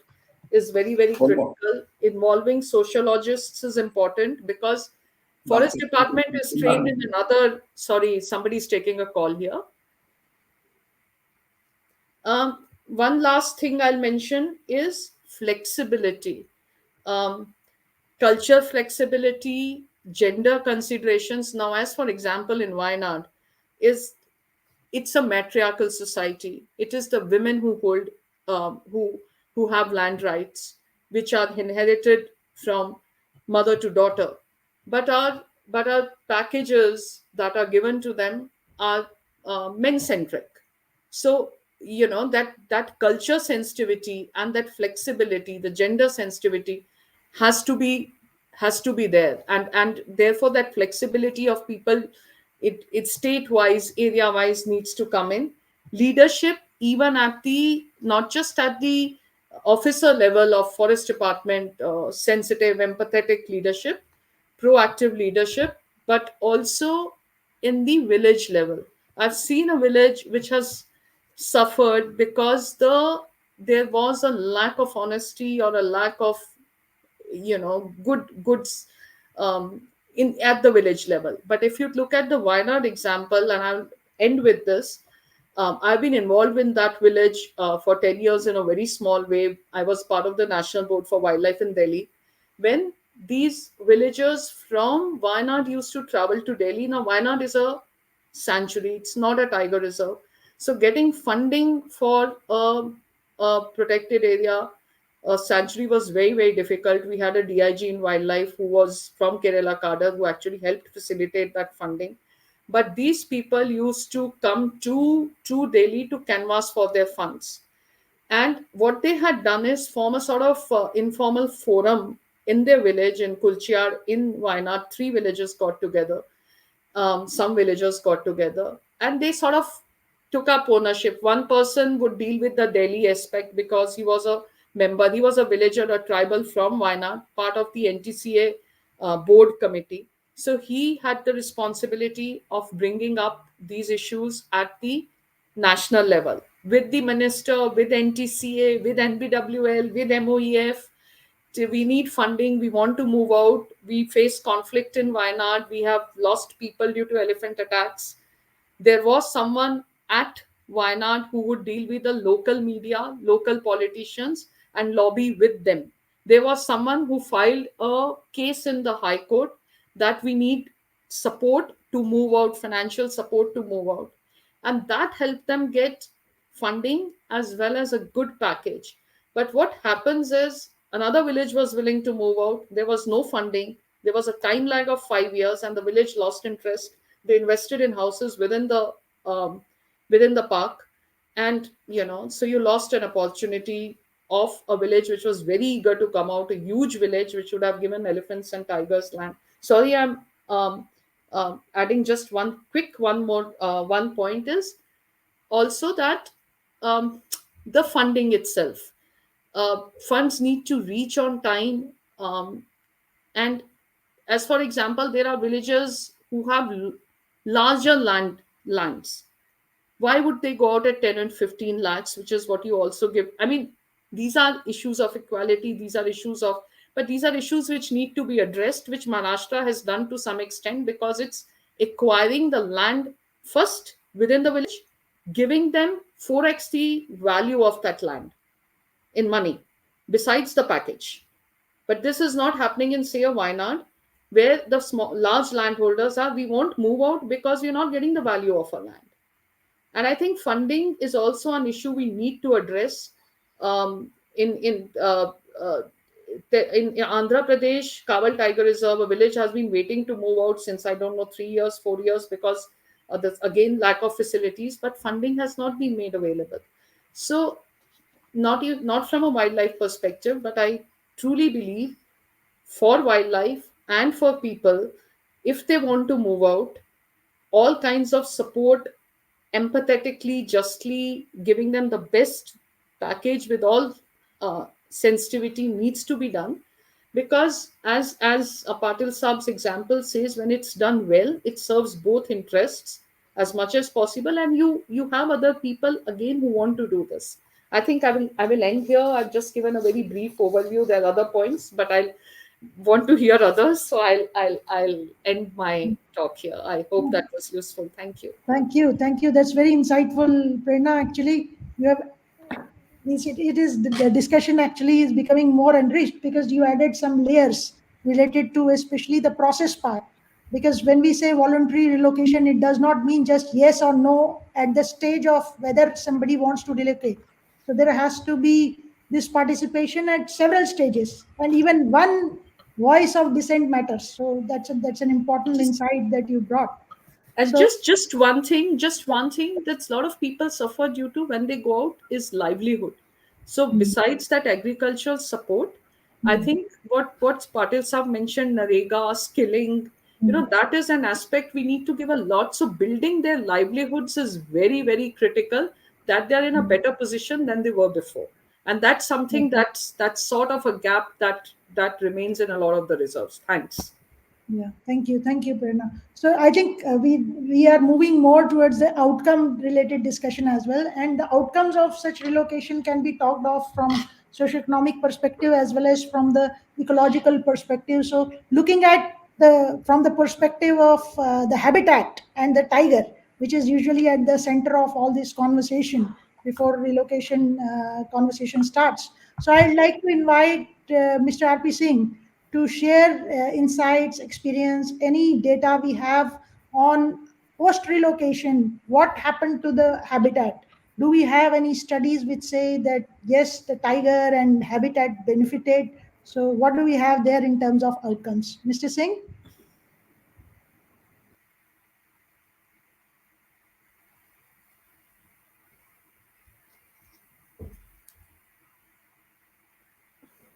is very, very One more. critical. Involving sociologists is important because forest department is trained in another. Sorry, somebody's taking a call here. One last thing I'll mention is flexibility. Um, Culture flexibility, gender considerations. Now, as for example, in Wayanad, is it's a matriarchal society. It is the women who hold who have land rights, which are inherited from mother to daughter. But our packages that are given to them are men centric. So that culture sensitivity and that flexibility, the gender sensitivity, has to be there, and therefore that flexibility of people, it state wise, area wise, needs to come in. Leadership, even at the not just at the officer level of forest department, sensitive, empathetic leadership, proactive leadership, but also in the village level. I've seen a village which has suffered because there was a lack of honesty or a lack of goods in at the village level. But if you look at the Wayanad example, and I'll end with this, I've been involved in that village for 10 years in a very small way. I was part of the National Board for Wildlife in Delhi. When these villagers from Wayanad used to travel to Delhi, now Wayanad is a sanctuary, it's not a tiger reserve. So getting funding for a protected area, a sanctuary, was very, very difficult. We had a DIG in wildlife who was from Kerala Kadar, who actually helped facilitate that funding. But these people used to come to Delhi to canvass for their funds. And what they had done is form a sort of informal forum in their village in Kulchiar in Wayanad. Three villages got together, some villagers got together, and they sort of took up ownership. One person would deal with the Delhi aspect because he was a member, he was a villager, a tribal from Wayanad, part of the NTCA board committee. So he had the responsibility of bringing up these issues at the national level with the minister, with NTCA, with NBWL, with MOEF. We need funding, we want to move out, we face conflict in Wayanad, we have lost people due to elephant attacks. There was someone at Wayanad who would deal with the local media, local politicians, and lobby with them. There was someone who filed a case in the High Court that we need support to move out, financial support to move out. And that helped them get funding as well as a good package. But what happens is another village was willing to move out. There was no funding. There was a time lag of 5 years, and the village lost interest. They invested in houses um, within the park, and so you lost an opportunity of a village which was very eager to come out, a huge village which would have given elephants and tigers land. Sorry, I'm adding just one point is also that um, the funding itself, funds need to reach on time, and as for example, there are villages who have larger lands. Why would they go out at 10 and 15 lakhs, which is what you also give? I mean, these are issues of equality, these are issues of but these are issues which need to be addressed, which Maharashtra has done to some extent, because it's acquiring the land first within the village, giving them 4x the value of that land in money besides the package. But this is not happening in, say, a Wayanad, where the small, large landholders are, we won't move out because we're not getting the value of our land. And I think funding is also an issue we need to address. In Andhra Pradesh, Kawal Tiger Reserve, a village has been waiting to move out since, I don't know, 3 years, 4 years, because there's again lack of facilities, but funding has not been made available. So not from a wildlife perspective, but I truly believe for wildlife and for people, if they want to move out, all kinds of support, empathetically, justly giving them the best package with all sensitivity needs to be done. Because as Patil Saab's example says, when it's done well, it serves both interests as much as possible, and you have other people again who want to do this. I think I will end here. I've just given a very brief overview. There are other points, but I want to hear others, so I'll end my talk here. I hope that was useful. Thank you. Thank you. Thank you. That's very insightful, Prerna. Actually, you have it is the discussion actually is becoming more enriched because you added some layers related to especially the process part. Because when we say voluntary relocation, it does not mean just yes or no at the stage of whether somebody wants to relocate. So there has to be this participation at several stages, and even one voice of dissent matters. So that's an important insight that you brought. And So just one thing that a lot of people suffer due to when they go out is livelihood. So besides that agricultural support, I think what Patil Saab mentioned, Narega, skilling, that is an aspect we need to give a lot. So building their livelihoods is very, very critical, that they're in a better position than they were before. And that's something that's sort of a gap that remains in a lot of the reserves. Thanks. yeah, thank you, Prerna. So I think we are moving more towards the outcome related discussion as well, and the outcomes of such relocation can be talked of from socioeconomic perspective as well as from the ecological perspective. So looking at the from the perspective of the habitat and the tiger, which is usually at the center of all this conversation before relocation conversation starts. So I'd like to invite Mr. RP Singh to share insights, experience, any data we have on post relocation. What happened to the habitat? Do we have any studies which say that yes, the tiger and habitat benefited? So, what do we have there in terms of outcomes? Mr. Singh?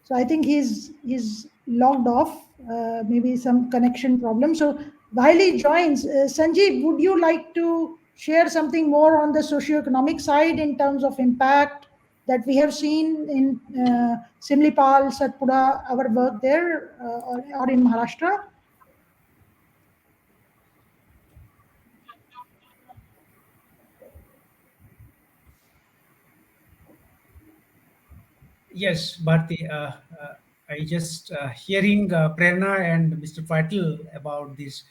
So I think he's logged off. Maybe some connection problem. So while he joins, Sanjeev, would you like to share something more on the socioeconomic side in terms of impact that we have seen in Simlipal, Satpura, our work there, or in Maharashtra? Yes, Bharti. I just hearing Prerna and Mr. Patil about this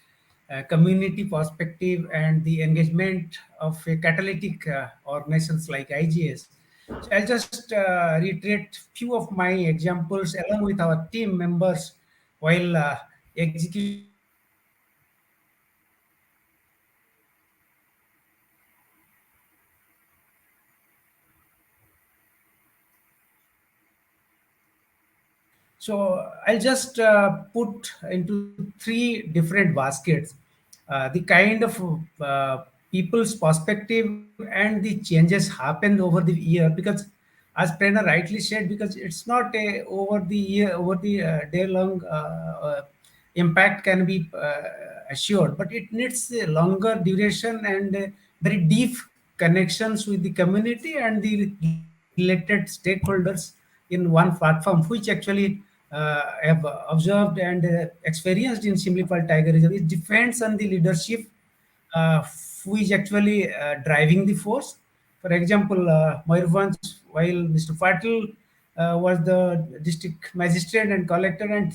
community perspective and the engagement of a catalytic organizations like IGS. So I'll just reiterate few of my examples along with our team members while executing So I'll just put into three different baskets the kind of people's perspective and the changes happened over the year because as Prerna rightly said, because it's not a over the year, over the day long impact can be assured, but it needs a longer duration and very deep connections with the community and the related stakeholders in one platform, which actually have observed and experienced in Simlipal Tiger Reserve. It depends on the leadership who is actually driving the force. For example, Mayurbhanj, while Mr. Patil was the district magistrate and collector, and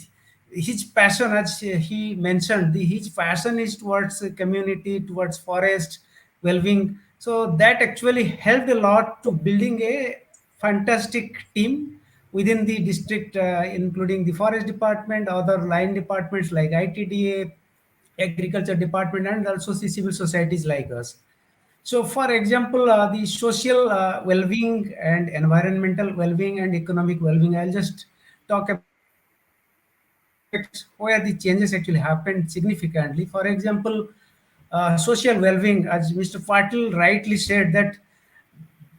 his passion, as he mentioned, his passion is towards community, towards forest well-being. So that actually helped a lot to building a fantastic team within the district, including the forest department, other line departments like ITDA, agriculture department, and also the civil societies like us. So, for example, the social well-being and environmental well-being and economic well-being, I'll just talk about few aspects where the changes actually happened significantly. For example, social well-being, as Mr. Patil rightly said, that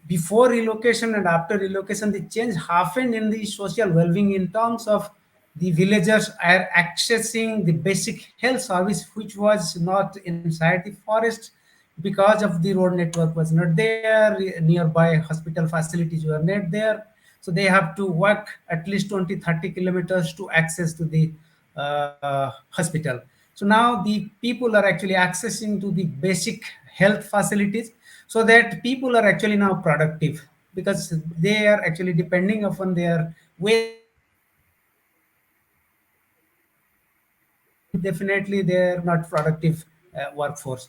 before relocation and after relocation, the change happened in the social well-being in terms of the villagers are accessing the basic health service, which was not inside the forest because of the road network was not there, nearby hospital facilities were not there. So they have to walk at least 20, 30 kilometers to access to the hospital. So now the people are actually accessing to the basic health facilities, so that people are actually now productive because they are actually depending upon their wages and salary. Without definitely they are not productive workforce.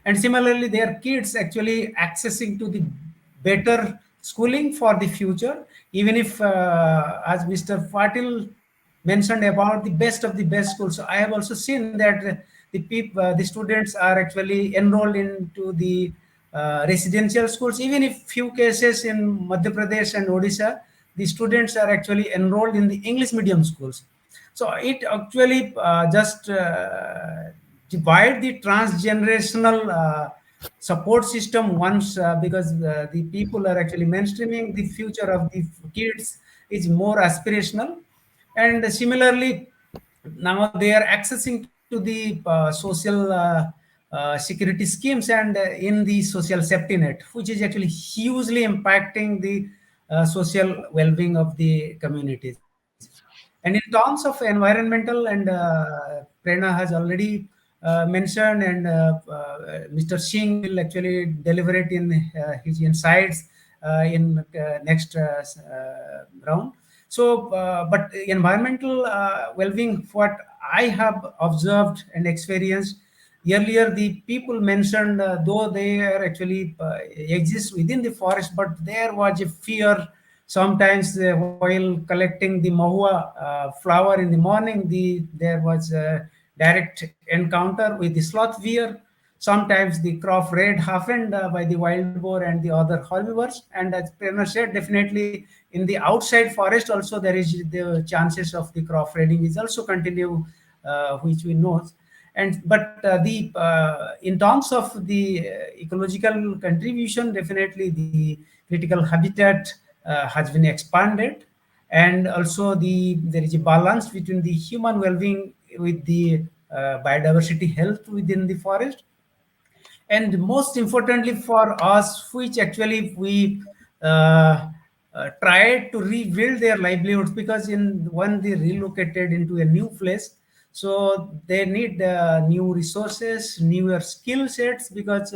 And similarly, their kids actually accessing to the better schooling for the future, even if as Mr. Patil mentioned about the best of the best schools. So I have also seen that the students are actually enrolled into the residential schools. Even if few cases in Madhya Pradesh and Odisha, the students are actually enrolled in the English medium schools. So it actually just divide the transgenerational support system once, because the people are actually mainstreaming the future of the kids is more aspirational. And similarly, now they are accessing to the social security schemes and in the social safety net, which is actually hugely impacting the social well-being of the communities. And in terms of environmental, and Prerna has already mentioned, and Mr. Singh will actually deliberate in his insights in next round. So, but environmental well-being, what I have observed and experienced earlier, the people mentioned, though they are actually exist within the forest, but there was a fear sometimes while collecting the mahua flower in the morning. There was a direct encounter with the sloth bear. Sometimes the crop raid happened by the wild boar and the other herbivores. And as Prerna said, definitely in the outside forest also there is the chances of the crop raiding is also continue, which we know. And but the in terms of the ecological contribution, definitely the critical habitat has been expanded, and also there is a balance between the human well-being with the biodiversity health within the forest. And most importantly for us, which actually we tried to rebuild their livelihoods, because in when they relocated into a new place, so they need new resources, newer skill sets, because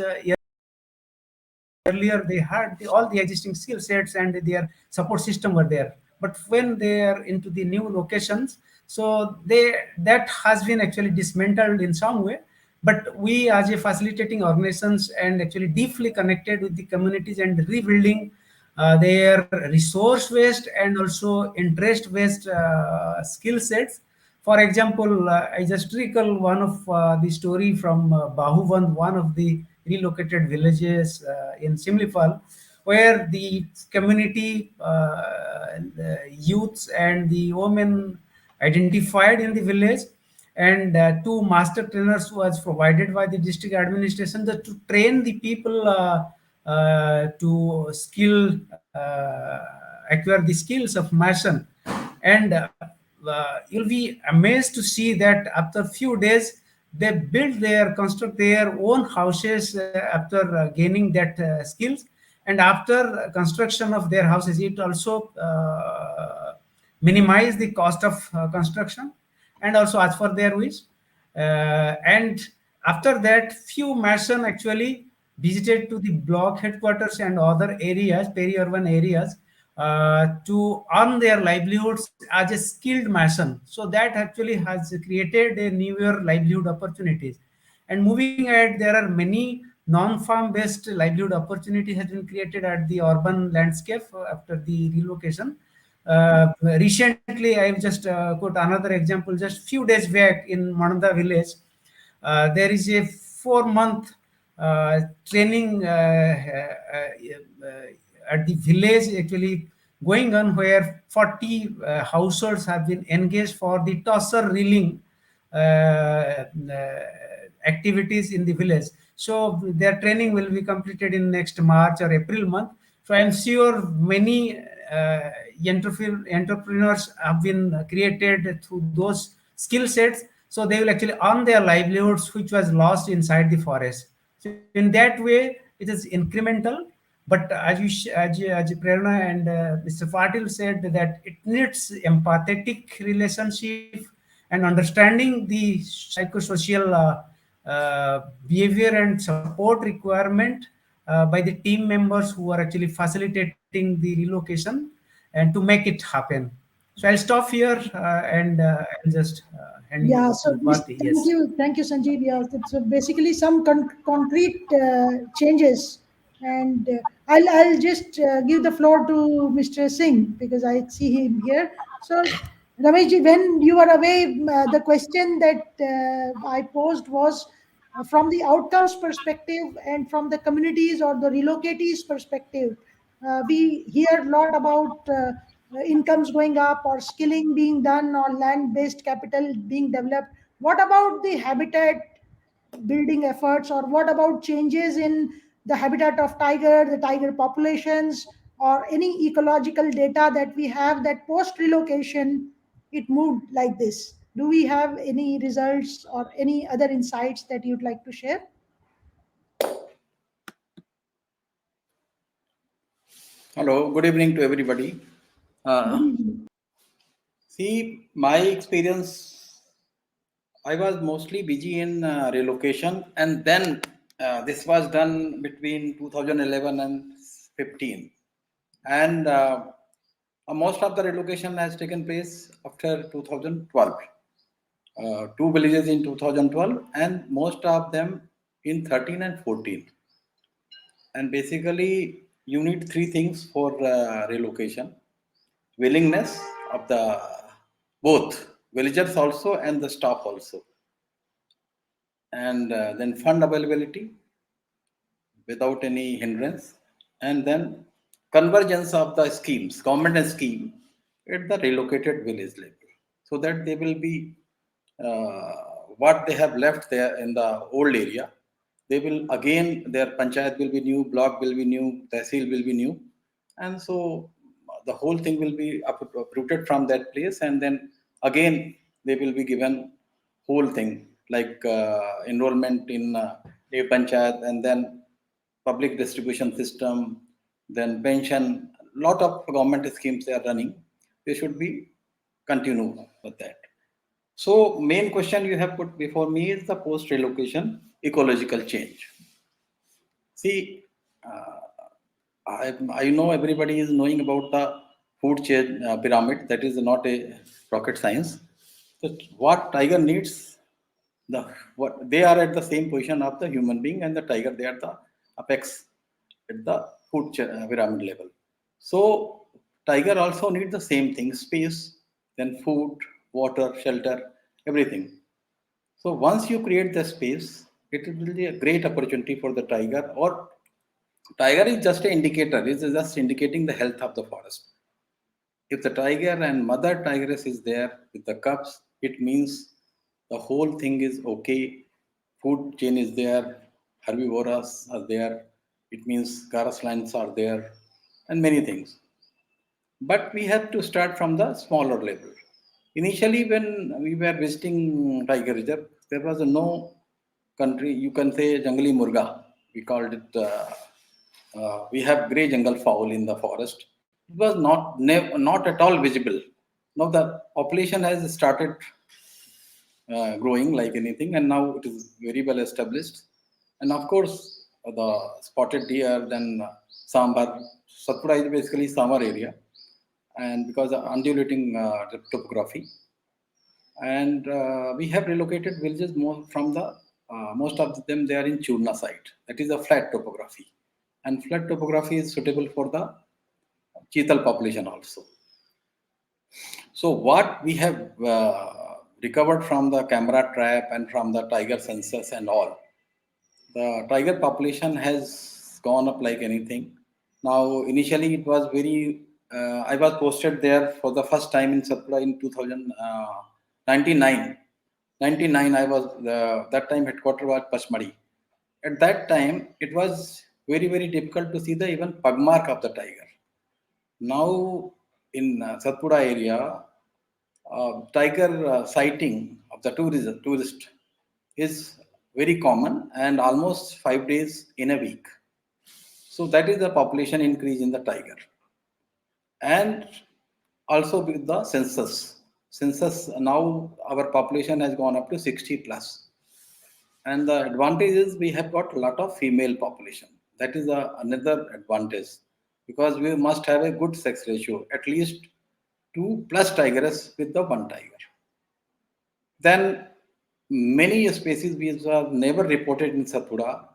earlier they had all the existing skill sets and their support system were there. But when they are into the new locations, so they that has been actually dismantled in some way. But we as a facilitating organizations and actually deeply connected with the communities and rebuilding their resource based and also interest based skill sets. For example, I just recall one of the story from Bahuband, one of the relocated villages in Simlipal, where the community, the youths and the women identified in the village, and two master trainers was provided by the district administration to train the people to acquire the skills of mason. And you'll be amazed to see that after few days they construct their own houses after gaining that skills. And after construction of their houses, it also minimize the cost of construction, and also as for their wish. And after that, few mason actually visited to the block headquarters and other areas, peri-urban areas, to earn their livelihoods as a skilled mason. So that actually has created a newer livelihood opportunities. And moving ahead, there are many non-farm based livelihood opportunities has been created at the urban landscape after the relocation. Recently, I've just put another example. Just few days back in Mananda village, there is a 4 month training at the village actually going on, where 40 households have been engaged for the tosser reeling activities in the village. So their training will be completed in next March or April month. So I'm sure many entrepreneurs have been created through those skill sets. So they will actually earn their livelihoods, which was lost inside the forest. So in that way, it is incremental. But as Prerna and Mr. Patil said, that it needs empathetic relationship and understanding the psychosocial behavior and support requirement by the team members who are actually facilitating the relocation and to make it happen. So I'll stop here and I'll just handing Yeah, over so to Bharti. Yes. thank you, Sanjeev. Yeah, so basically some concrete changes, and I'll just give the floor to Mr. Singh because I see him here. So, Ramesh ji, when you were away, the question that I posed was from the outcomes perspective and from the communities or the relocatees perspective. We hear a lot about incomes going up or skilling being done or land based capital being developed. What about the habitat building efforts, or what about changes in the habitat of tiger, the tiger populations, or any ecological data that we have that post relocation it moved like this? Do we have any results or any other insights that you'd like to share? Hello, good evening to everybody. Good Uh, evening. See, my experience, I was mostly busy in relocation, and then this was done between 2011 and 15, and most of the relocation has taken place after 2012. Two villages in 2012, and most of them in 13 and 14. And basically, you need three things for relocation: willingness of the both villagers also and the staff also, and then fund availability without any hindrance, and then convergence of the schemes, government and scheme at the relocated village level, so that they will be uh, what they have left there in the old area. They will again, their panchayat will be new, block will be new, tehsil will be new, and so the whole thing will be uprooted from that place, and then again they will be given whole thing like enrollment in a panchayat, and then public distribution system, then pension. Lot of government schemes they are running. They should be continue with that. So main question you have put before me is the post relocation ecological change. See, I know everybody is knowing about the food chain pyramid. That is not a rocket science. So what tiger needs, the what they are at the same position of the human being and the tiger. They are the apex at the pyramid level. So tiger also needs the same thing: space, then food, water, shelter, everything. So once you create the space, it will be a great opportunity for the tiger. Or tiger is just an indicator. It is just indicating the health of the forest. If the tiger and mother tigress is there with the cubs, it means the whole thing is okay. Food chain is there, herbivorous are there. It means grasslands are there, and many things. But we have to start from the smaller level. Initially, when we were visiting Tiger Reserve, there was no country, you can say jungli murga. We called it, we have grey jungle fowl in the forest. It was not at all visible. Now the population has started growing like anything, and now it is very well established. And of course, the spotted deer, then sambar. Satpura is basically summer area. and because of undulating topography. And we have relocated villages more from the most of them they are in Churna site. That is a flat topography, and flat topography is suitable for the cheetal population also. So what we have recovered from the camera trap and from the tiger census and all, the tiger population has gone up like anything. Now, initially it was very, I was posted there for the first time in Satpura in 2099. 99, I was, that time headquarter was Pachmadi. At that time, it was very, very difficult to see the even pug mark of the tiger. Now, in Satpura area, tiger sighting of the tourist is very common and almost 5 days in a week. So that is the population increase in the tiger. And also with the census. Census, now our population has gone up to 60 plus. And the advantage is we have got a lot of female population. That is another advantage, because we must have a good sex ratio, at least 2 plus tigers with the 1 tiger. Then many species which are never reported in Satpura,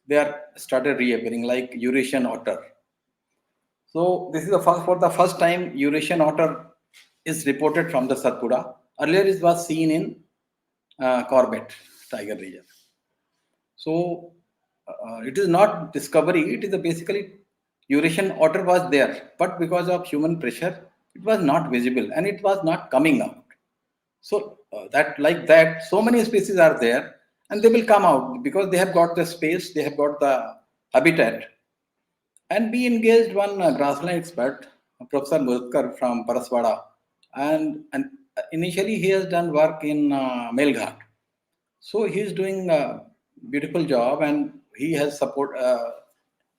they are started reappearing, like Eurasian otter. So this is for the first time Eurasian otter is reported from the Satpura. Earlier it was seen in Corbett tiger region. So it is not discovery, it is basically Eurasian otter was there, but because of human pressure, it was not visible and it was not coming out. So that, so many species are there and they will come out because they have got the space, they have got the habitat. And we engaged one grassland expert, Professor Murkar from Paraswada, and initially he has done work in Melghat. So he is doing a beautiful job, and he has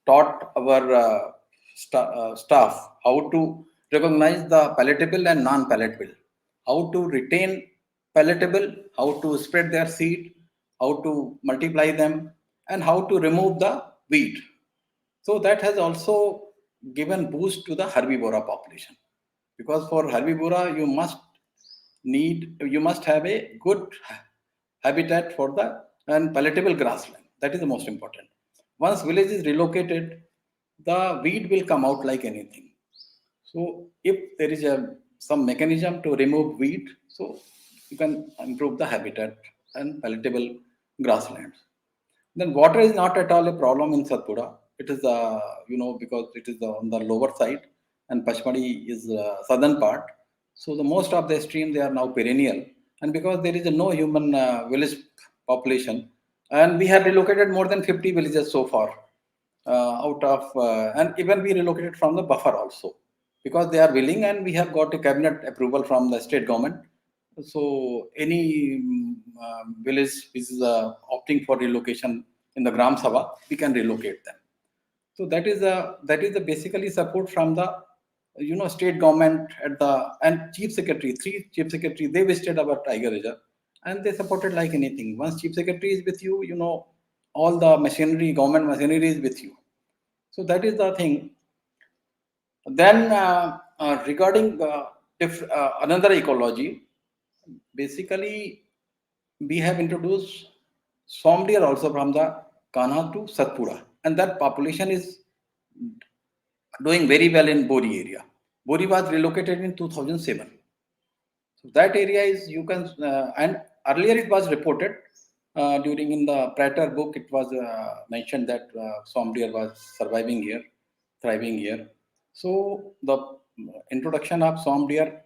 taught our staff how to recognize the palatable and non-palatable, how to retain palatable, how to spread their seed, how to multiply them, and how to remove the weed. So that has also given boost to the herbivora population, because for herbivora you must have a good habitat for the and palatable grassland. That is the most important. Once village is relocated, the weed will come out like anything. So if there is some mechanism to remove weed, so you can improve the habitat and palatable grasslands. Then water is not at all a problem in Satpura. It is, because it is on the lower side, and Pachmadi is southern part. So the most of the stream, they are now perennial. And because there is no human village population, and we have relocated more than 50 villages so far, and even we relocated from the buffer also, because they are willing, and we have got a cabinet approval from the state government. So any village which is opting for relocation in the Gram Sabha, we can relocate them. So that is the basically support from the state government and chief secretary, 3 chief secretary, they visited our tiger reserve and they supported like anything. Once chief secretary is with you, all the machinery, government machinery is with you. So that is the thing. Then regarding another ecology, basically we have introduced swamp deer also from the Kanha to Satpura, and that population is doing very well in Bori area. Bori was relocated in 2007. So that area is, and earlier it was reported during in the Prater book, it was mentioned that swamp deer was surviving here, thriving here. So the introduction of swamp deer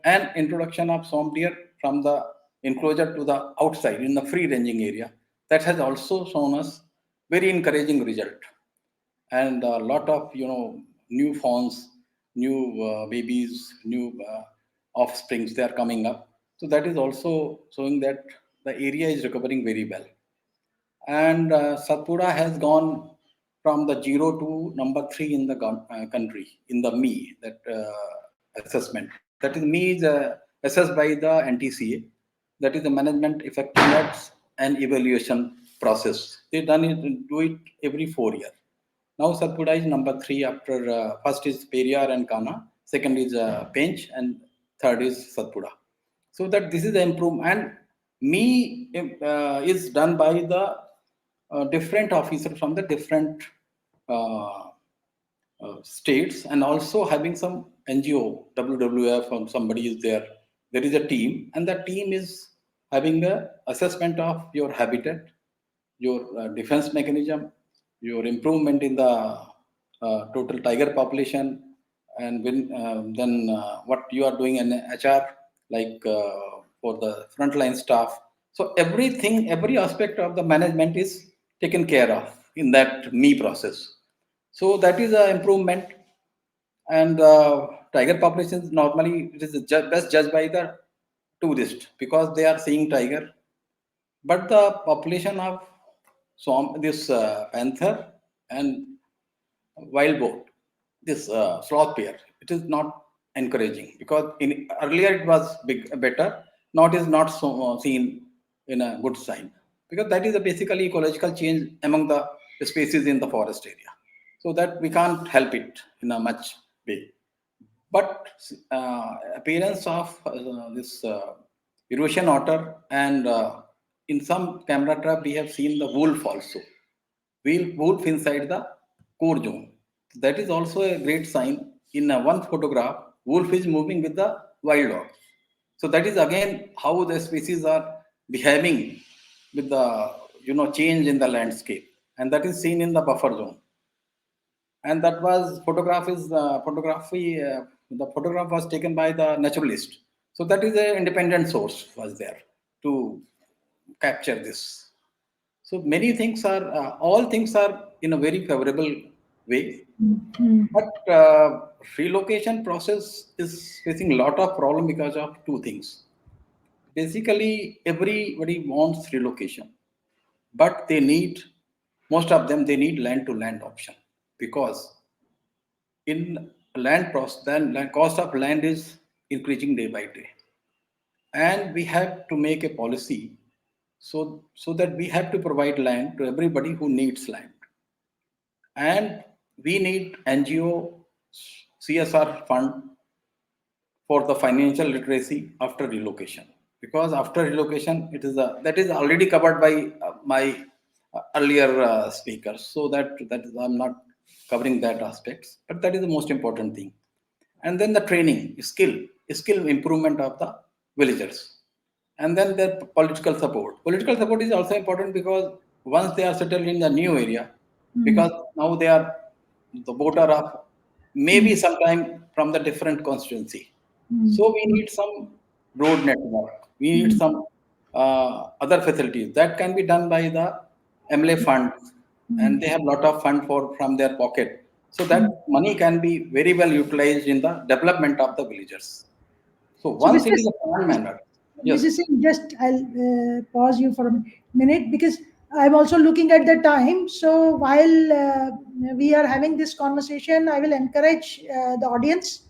from the enclosure to the outside in the free ranging area, that has also shown us very encouraging result. And a lot of new fawns, new babies, new offsprings, they are coming up. So that is also showing that the area is recovering very well. And Satpura has gone from the 0 to number 3 in the country in the ME assessment. That is ME is assessed by the NTCA. That is the Management Effectiveness and Evaluation process. They do it every 4 years. Now Satpura is number 3 after first is Periyar and Kana, second is Pench, and third is Satpura. So that this is the improvement. And me is done by the different officers from the different uh, states, and also having some NGO, WWF, or somebody is there. There is a team, and that team is having a assessment of your habitat, your defense mechanism, your improvement in the total tiger population, and then what you are doing in HR, like for the frontline staff. So everything, every aspect of the management is taken care of in that me process. So that is an improvement. And tiger populations normally it is best judged by the tourist because they are seeing tiger, but the population of this panther and wild boar, this sloth bear, it is not encouraging because in earlier it was better. Now it is not so seen in a good sign because that is a basically ecological change among the species in the forest area. So that we can't help it in a much way. But appearance of this erosion otter, and in some camera trap we have seen the wolf also. Wolf inside the core zone. That is also a great sign. In one photograph, wolf is moving with the wild dog. So that is again how the species are behaving with the change in the landscape, and that is seen in the buffer zone. And that was photograph is photography. The photograph was taken by the naturalist. So that is an independent source was there to capture this. So many things are, all things are in a very favorable way. But relocation process is facing a lot of problem because of two things. Basically, everybody wants relocation, but they need, most of them, they need land to land option because in land process, then land cost of land is increasing day by day, and we have to make a policy so that we have to provide land to everybody who needs land. And we need NGO CSR fund for the financial literacy after relocation, because after relocation it is that is already covered by my earlier speakers, so that is, I'm not covering that aspects, but that is the most important thing. And then the training skill improvement of the villagers, and then the political support is also important because once they are settled in the new area, because now they are the voter of maybe sometime from the different constituency, so we need some road network, we need some other facilities that can be done by the MLA fund, and they have a lot of fund for from their pocket, so that money can be very well utilized in the development of the villagers. So So, once it is a planned manner, Mr. yes. Singh, just I'll pause you for a minute because I'm also looking at the time. So while we are having this conversation, I will encourage the audience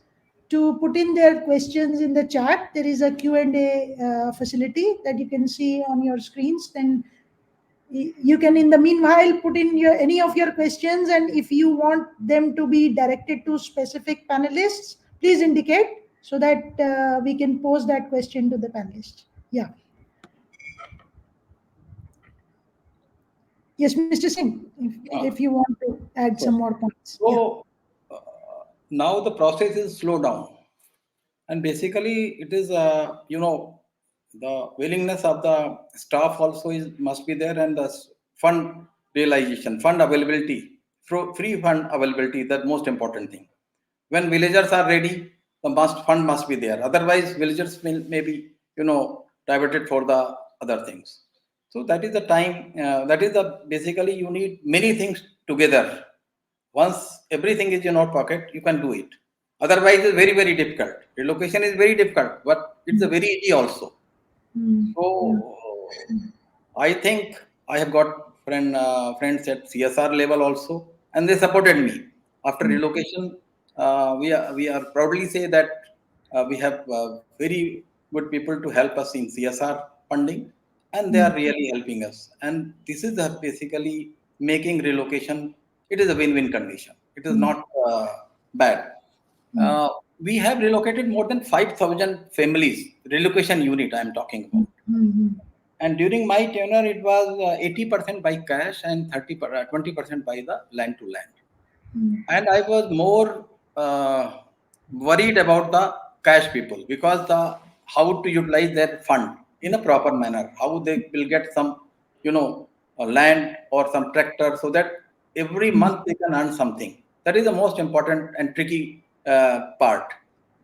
to put in their questions in the chat. There is a Q&A facility that you can see on your screens. Then you can in the meanwhile put in your any of your questions, and if you want them to be directed to specific panelists, please indicate so that we can pose that question to the panelists. Yeah. Yes, Mr. Singh, if Uh, you want to add some so more points. Yeah. so, uh, now the process is slow down, and basically it is the willingness of the staff also is must be there, and the fund realization, fund availability, free fund availability, that most important thing. When villagers are ready, the fund must be there, otherwise villagers will maybe diverted for the other things. So that is the time, that is the basically you need many things together. Once everything is in your pocket, you can do it. Otherwise, it's very, very difficult. Relocation is very difficult, but it's a very easy also. Yeah. So I think I have got friends at CSR level also, and they supported me after relocation. We are proudly say that we have very good people to help us in CSR funding, and they are really helping us. And this is basically making relocation. It is a win-win condition. It is not bad. we have relocated more than 5,000 families, relocation unit I'm talking about. And during my tenure, it was 80% by cash and 20% by the land to land. And I was more worried about the cash people, because the how to utilize their fund in a proper manner, how they will get some, land or some tractor, so that every month they can earn something. That is the most important and tricky part.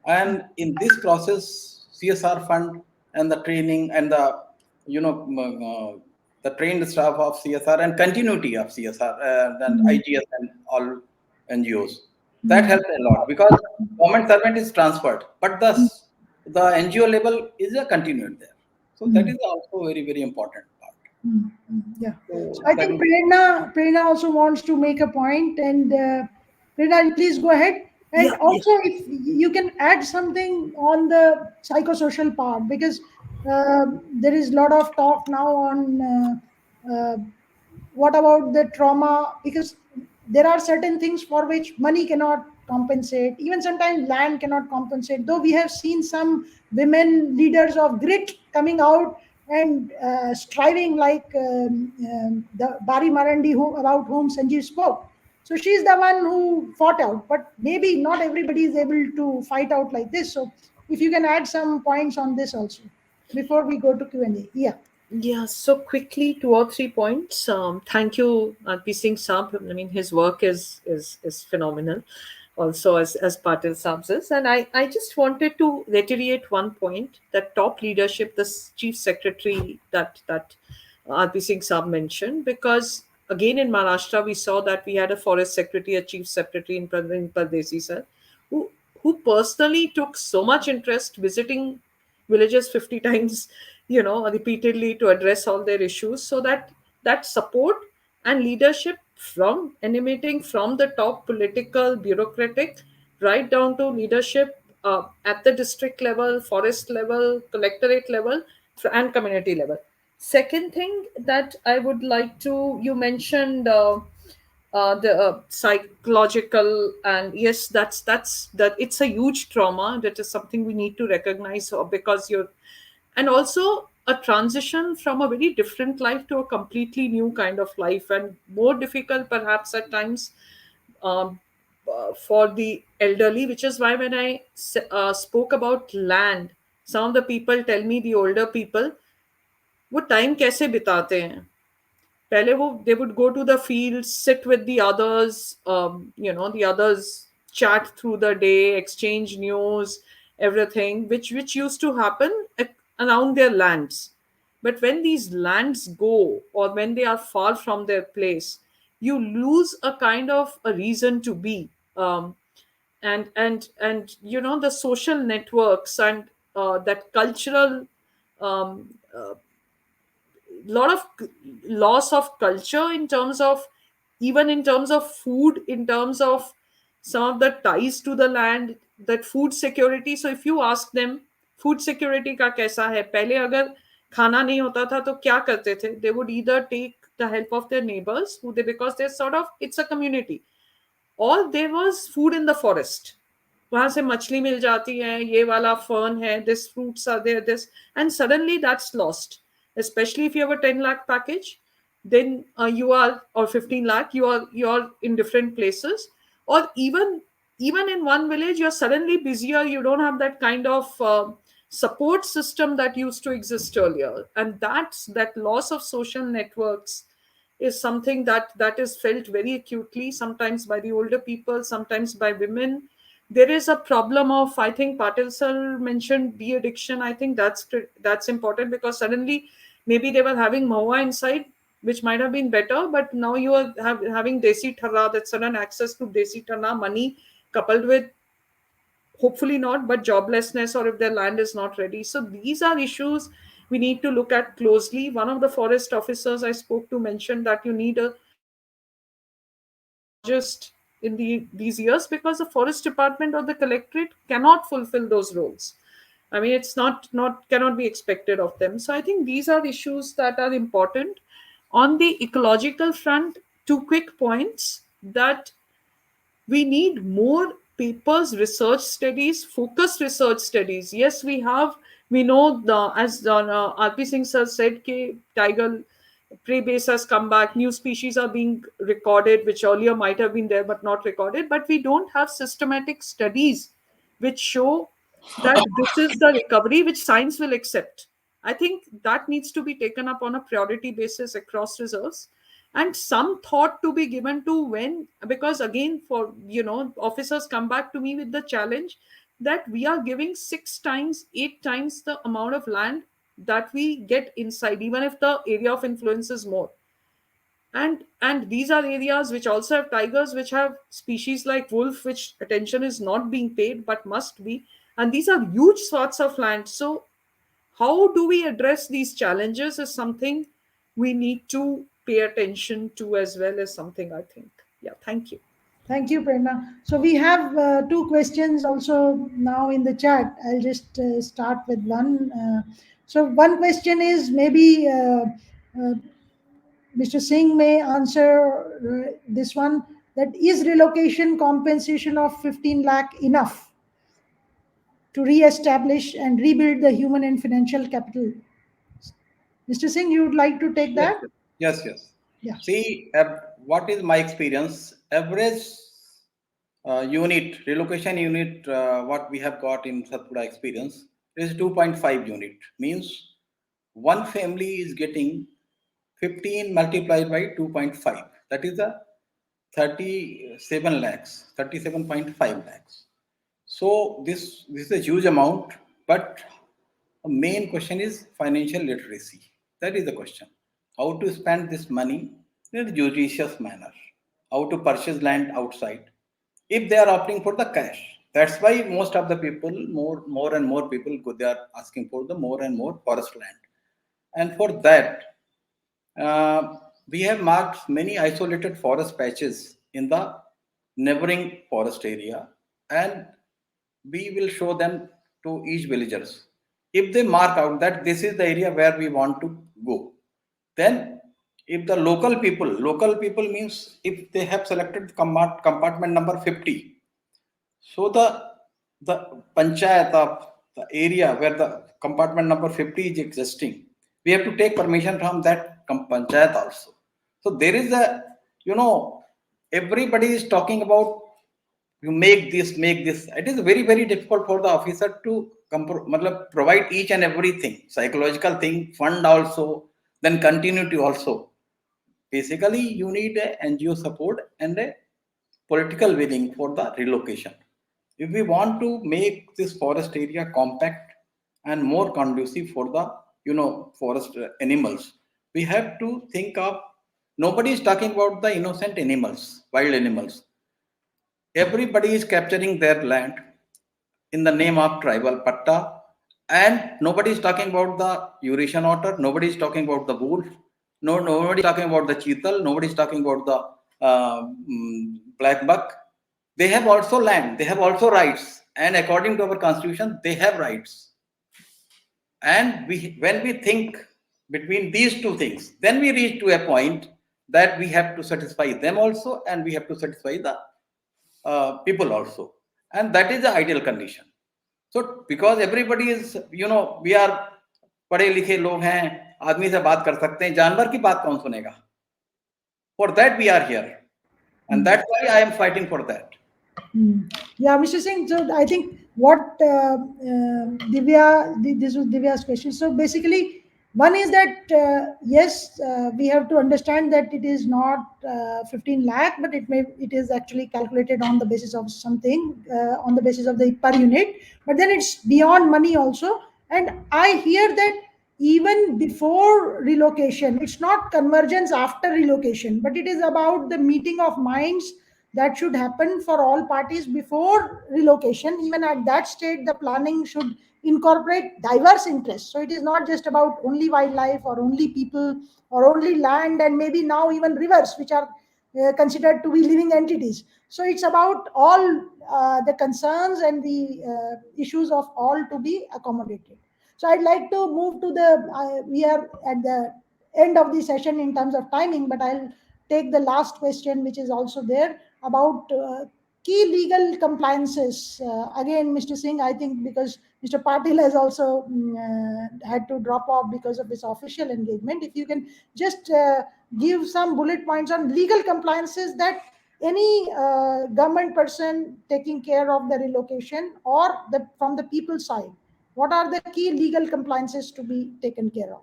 And in this process, CSR fund and the training and the the trained staff of CSR and continuity of CSR and IGS and all NGOs, that helped a lot, because government servant is transferred, but the NGO level is a continued there. So that is also very, very important part. Yeah. So So I that think is, Prerna also wants to make a point, and Prerna, please go ahead. And Yeah, yeah. also, if you can add something on the psychosocial part, because there is a lot of talk now on what about the trauma, because there are certain things for which money cannot compensate, even sometimes land cannot compensate, though we have seen some women leaders of grit coming out and striving, like the Bari Marandi, about whom Sanjeev spoke. So she's the one who fought out, but maybe not everybody is able to fight out like this. So if you can add some points on this also before we go to Q&A. Yeah. Yeah, so quickly, 2 or 3 points. Thank you, P. Singh Saab. I mean, his work is phenomenal. Also, as Patil Saab is, and I just wanted to reiterate one point, that top leadership, the chief secretary that R.P. Singh Saab mentioned, because again in Maharashtra we saw that we had a forest secretary, a chief secretary in Pardesi sir, who who personally took so much interest visiting villages 50 times, repeatedly, to address all their issues, so that that support and leadership from emanating from the top, political, bureaucratic, right down to leadership at the district level, forest level, collectorate level, and community level. Second thing that I would like to, you mentioned the psychological, and yes, that it's a huge trauma. That is something we need to recognize, because you're, and also a transition from a very different life to a completely new kind of life, and more difficult perhaps at times, um, for the elderly, which is why when I spoke about land, some of the people tell me, the older people, वो time कैसे बिताते हैं, पहले वो, they would go to the fields, sit with the others, the others, chat through the day, exchange news, everything, which used to happen around their lands. But when these lands go, or when they are far from their place, you lose a kind of a reason to be, and the social networks, and that cultural, um, uh, lot of loss of culture, in terms of, even in terms of food, in terms of some of the ties to the land, that food security. So if you ask them, food security का कैसा है, पहले अगर खाना नहीं होता था तो क्या करते थे, they would either take the help of their neighbors, who they, because they're sort of, it's a community, or there was food in the forest, वहां से मछली मिल जाती है, ये वाला fern है, this fruits are there, this, and suddenly that's lost. Especially if you have a 10 lakh package, then you are, or 15 lakh, you're in different places, or even in one village you're suddenly busier, you don't have that kind of support system that used to exist earlier, and that loss of social networks is something that is felt very acutely, sometimes by the older people, sometimes by women. There is a problem of, I think Patil sir mentioned de-addiction. I think that's important, because suddenly maybe they were having mahua inside, which might have been better, but now you are having desi tharra, that sudden access to desi tharra money, coupled with, hopefully not, but joblessness, or if their land is not ready. So these are issues we need to look at closely. One of the forest officers I spoke to mentioned that you need a just in these years, because the forest department or the collectorate cannot fulfill those roles. I mean, it's not cannot be expected of them. So I think these are issues that are important. On the ecological front, two quick points, that we need more papers, research studies, focused research studies. Yes, we know, as RP Singh sir said, tiger prey base has come back, new species are being recorded, which earlier might have been there but not recorded. But we don't have systematic studies which show that this is the recovery which science will accept. I think that needs to be taken up on a priority basis across reserves, and some thought to be given to when, because again, for officers come back to me with the challenge that we are giving 6 times, 8 times the amount of land that we get inside, even if the area of influence is more. And these are areas which also have tigers, which have species like wolf, which attention is not being paid but must be. And these are huge swaths of land. So how do we address these challenges is something we need to pay attention to, as well as something, I think. Yeah, thank you. Thank you, Prerna. So we have two questions also now in the chat. I'll just start with one. So one question is maybe uh, Mr. Singh may answer this one. That is relocation compensation of 15 lakh enough to re-establish and rebuild the human and financial capital? Mr. Singh, you would like to take Yes, that? yes, yes. Yeah. See, what is my experience? Average unit, relocation unit, what we have got in Satpura experience is 2.5 unit. Means one family is getting 15 multiplied by 2.5. That is the 37 lakhs, 37.5 lakhs. So this is a huge amount, but the main question is financial literacy. That is the question. How to spend this money in a judicious manner. How to purchase land outside. If they are opting for the cash, that's why most of the people, more and more people, they are asking for the more and more forest land. And for that, we have marked many isolated forest patches in the neighboring forest area, and we will show them to each villagers. If they mark out that this is the area where we want to go, then if the local people means if they have selected compartment number 50, so the panchayat of the area where the compartment number 50 is existing, we have to take permission from that panchayat also. So there is a, everybody is talking about you make this, make this. It is very, very difficult for the officer to provide each and everything, psychological thing, fund also, then continuity also. Basically, you need a NGO support and a political willing for the relocation. If we want to make this forest area compact and more conducive for the forest animals, we have to think of, nobody is talking about the innocent animals, wild animals. Everybody is capturing their land in the name of tribal patta, and nobody is talking about the Eurasian otter, nobody is talking about the wolf, nobody is talking about the cheetal, nobody is talking about the black buck. They have also land, they have also rights, and according to our constitution, they have rights. And when we think between these two things, then we reach to a point that we have to satisfy them also, and we have to satisfy the people also, and that is the ideal condition. So because everybody is, we are पढ़े लिखे लोग हैं, आदमी से बात कर सकते हैं, जानवर की बात कौन सुनेगा? For that we are here, and that's why I am fighting for that. Yeah, Mr. Singh. So I think what this was Divya's question. So basically, one is that yes, we have to understand that it is not 15 lakh, but it is actually calculated on the basis of something, on the basis of the per unit. But then it's beyond money also. And I hear that even before relocation, it's not convergence after relocation, but it is about the meeting of minds that should happen for all parties before relocation. Even at that stage, the planning should incorporate diverse interests. So it is not just about only wildlife or only people or only land, and maybe now even rivers, which are considered to be living entities. So it's about all the concerns and the issues of all to be accommodated. So I'd like to move to we are at the end of the session in terms of timing, but I'll take the last question, which is also there about key legal compliances. Again, Mr. Singh, I think because Mr. Patil has also had to drop off because of his official engagement, if you can just give some bullet points on legal compliances that any government person taking care of the relocation or from the people's side, what are the key legal compliances to be taken care of?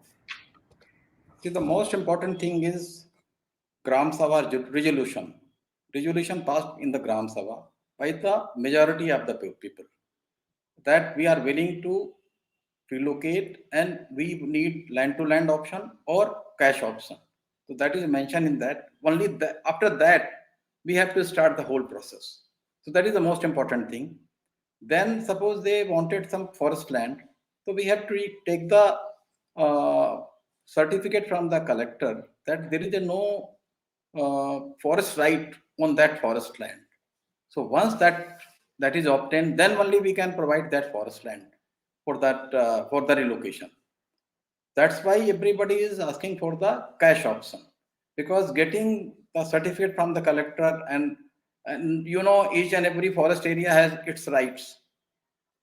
See, the most important thing is Gram Sabha resolution. Resolution passed in the Gram Sabha by the majority of the people that we are willing to relocate and we need land to land option or cash option. So that is mentioned in that. Only after that, we have to start the whole process. So that is the most important thing. Then suppose they wanted some forest land, so we have to take the certificate from the collector that there is no forest right on that forest land. So once that is obtained, then only we can provide that forest land for that for the relocation. That's why everybody is asking for the cash option, because getting the certificate from the collector and each and every forest area has its rights,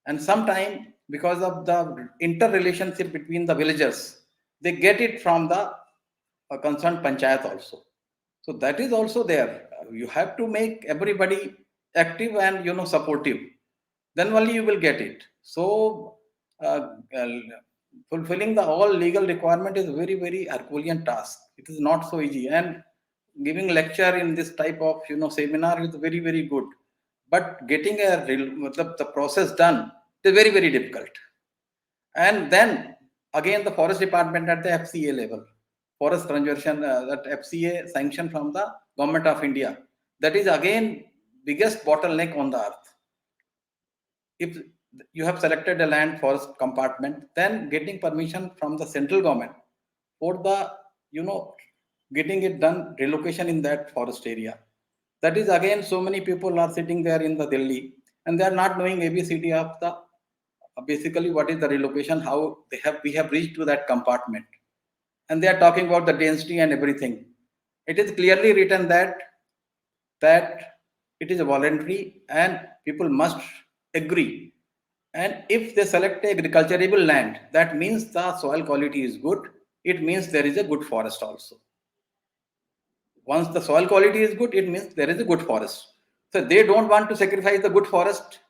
and sometime because of the interrelationship between the villagers, they get it from the concerned panchayat also. So that is also there. You have to make everybody active and supportive. Then only you will get it. So fulfilling the all legal requirement is very, very Herculean task. It is not so easy. And giving lecture in this type of seminar is very, very good. But getting the process done is very, very difficult. And then again the forest department at the FCA level, forest conservation, that FCA sanction from the government of India, that is again biggest bottleneck on the earth. If you have selected a land forest compartment, then getting permission from the central government for the getting it done relocation in that forest area, that is again so many people are sitting there in the Delhi and they are not knowing ABCD of the basically what is the relocation, how we have reached to that compartment, and they are talking about the density and everything. It is clearly written that it is voluntary and people must agree. And if they select agriculturable land, that means the soil quality is good. It means there is a good forest also. Once the soil quality is good, it means there is a good forest. So they don't want to sacrifice the good forest,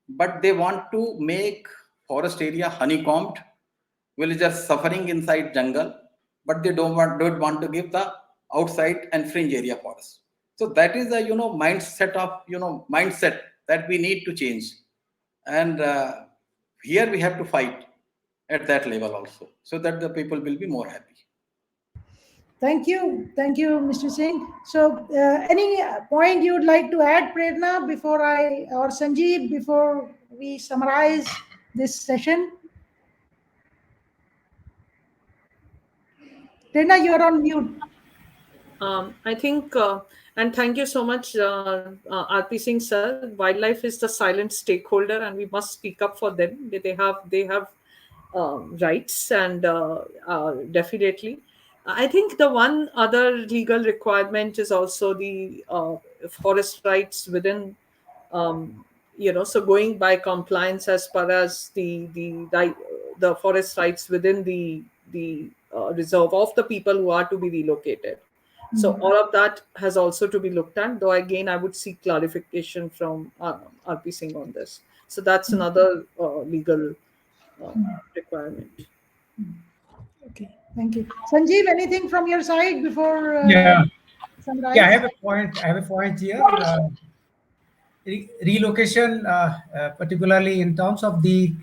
but they want to make forest area honeycombed, villagers suffering inside jungle, but they don't want to give the outside and fringe area forest. So that is the mindset that we need to change, and here we have to fight at that level also, so that the people will be more happy. Thank you, Mr. Singh. So, any point you would like to add, Prerna, before or Sanjeev, before we summarize this session? Prerna, you are on mute. I think, and thank you so much, RP Singh sir. Wildlife is the silent stakeholder, and we must speak up for them. They have rights, and definitely, I think the one other legal requirement is also the forest rights within. So going by compliance as far as the forest rights within the reserve of the people who are to be relocated. So all of that has also to be looked at, though again I would seek clarification from RP Singh on this. So that's another legal requirement. Okay, thank you. Sanjeev, anything from your side before Yeah, summarize? yeah. I have a point here. Relocation, particularly in terms of the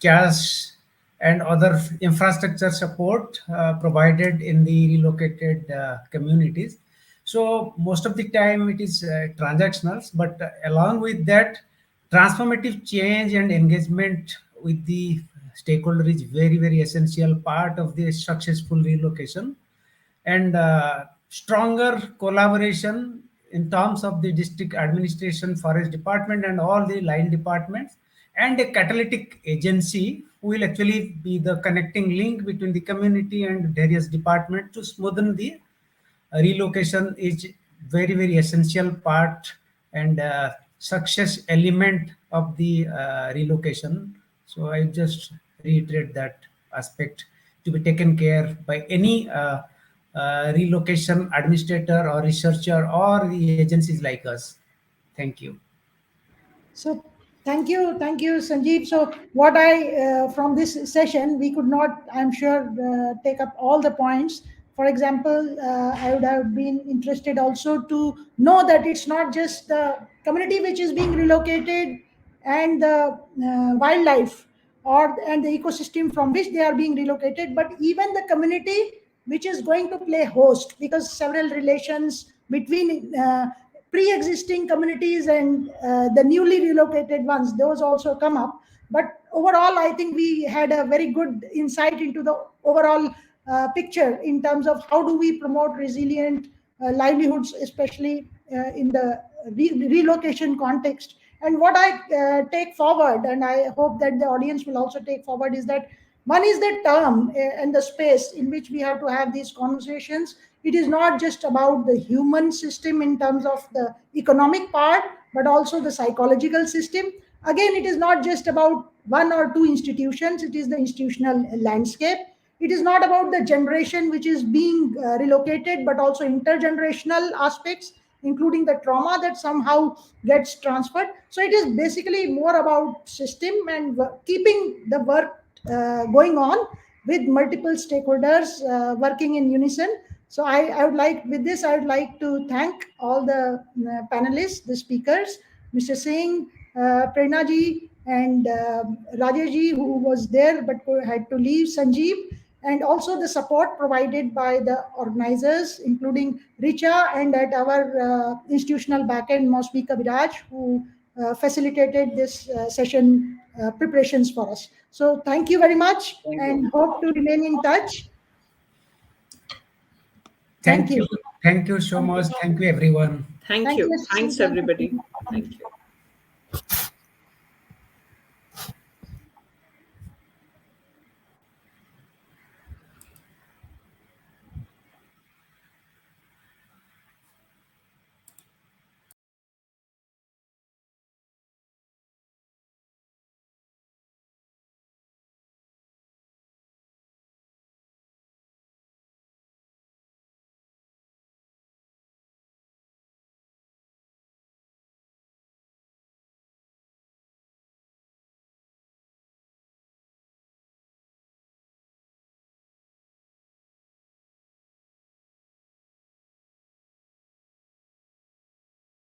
cash and other infrastructure support provided in the relocated communities. So most of the time it is transactional, but along with that, transformative change and engagement with the stakeholder is very, very essential part of the successful relocation, and stronger collaboration in terms of the district administration, forest department, and all the line departments, and a catalytic agency who will actually be the connecting link between the community and various departments to smoothen the relocation is very, very essential part. And success element of the relocation. So I just reiterate that aspect to be taken care by any relocation administrator or researcher or the agencies like us. Thank you. So thank you, Sanjeev. So what I from this session we could not, I'm sure, take up all the points. For example, I would have been interested also to know that it's not just the community which is being relocated and the wildlife or and the ecosystem from which they are being relocated, but even the community which is going to play host, because several relations between pre-existing communities and the newly relocated ones, those also come up. But overall, I think we had a very good insight into the overall picture in terms of how do we promote resilient livelihoods, especially in the relocation context. And what I take forward, and I hope that the audience will also take forward, is that one is the term and the space in which we have to have these conversations. It is not just about the human system in terms of the economic part, but also the psychological system. Again, it is not just about one or two institutions, it is the institutional landscape. It is not about the generation which is being relocated, but also intergenerational aspects, including the trauma that somehow gets transferred. So it is basically more about system and keeping the work going on with multiple stakeholders working in unison. So I would like, with this, I would like to thank all the panelists, the speakers, Mr. Singh, Prerna ji, and Rajesh ji, who was there but who had to leave, Sanjeev, and also the support provided by the organizers, including Richa, and at our institutional backend, Mosbika Viraj, who facilitated this session preparations for us. So thank you very much, and hope to remain in touch. Thank you. Thank you so much. Thank you, everyone. Thank Thank you. you. Thanks, everybody. Thank you.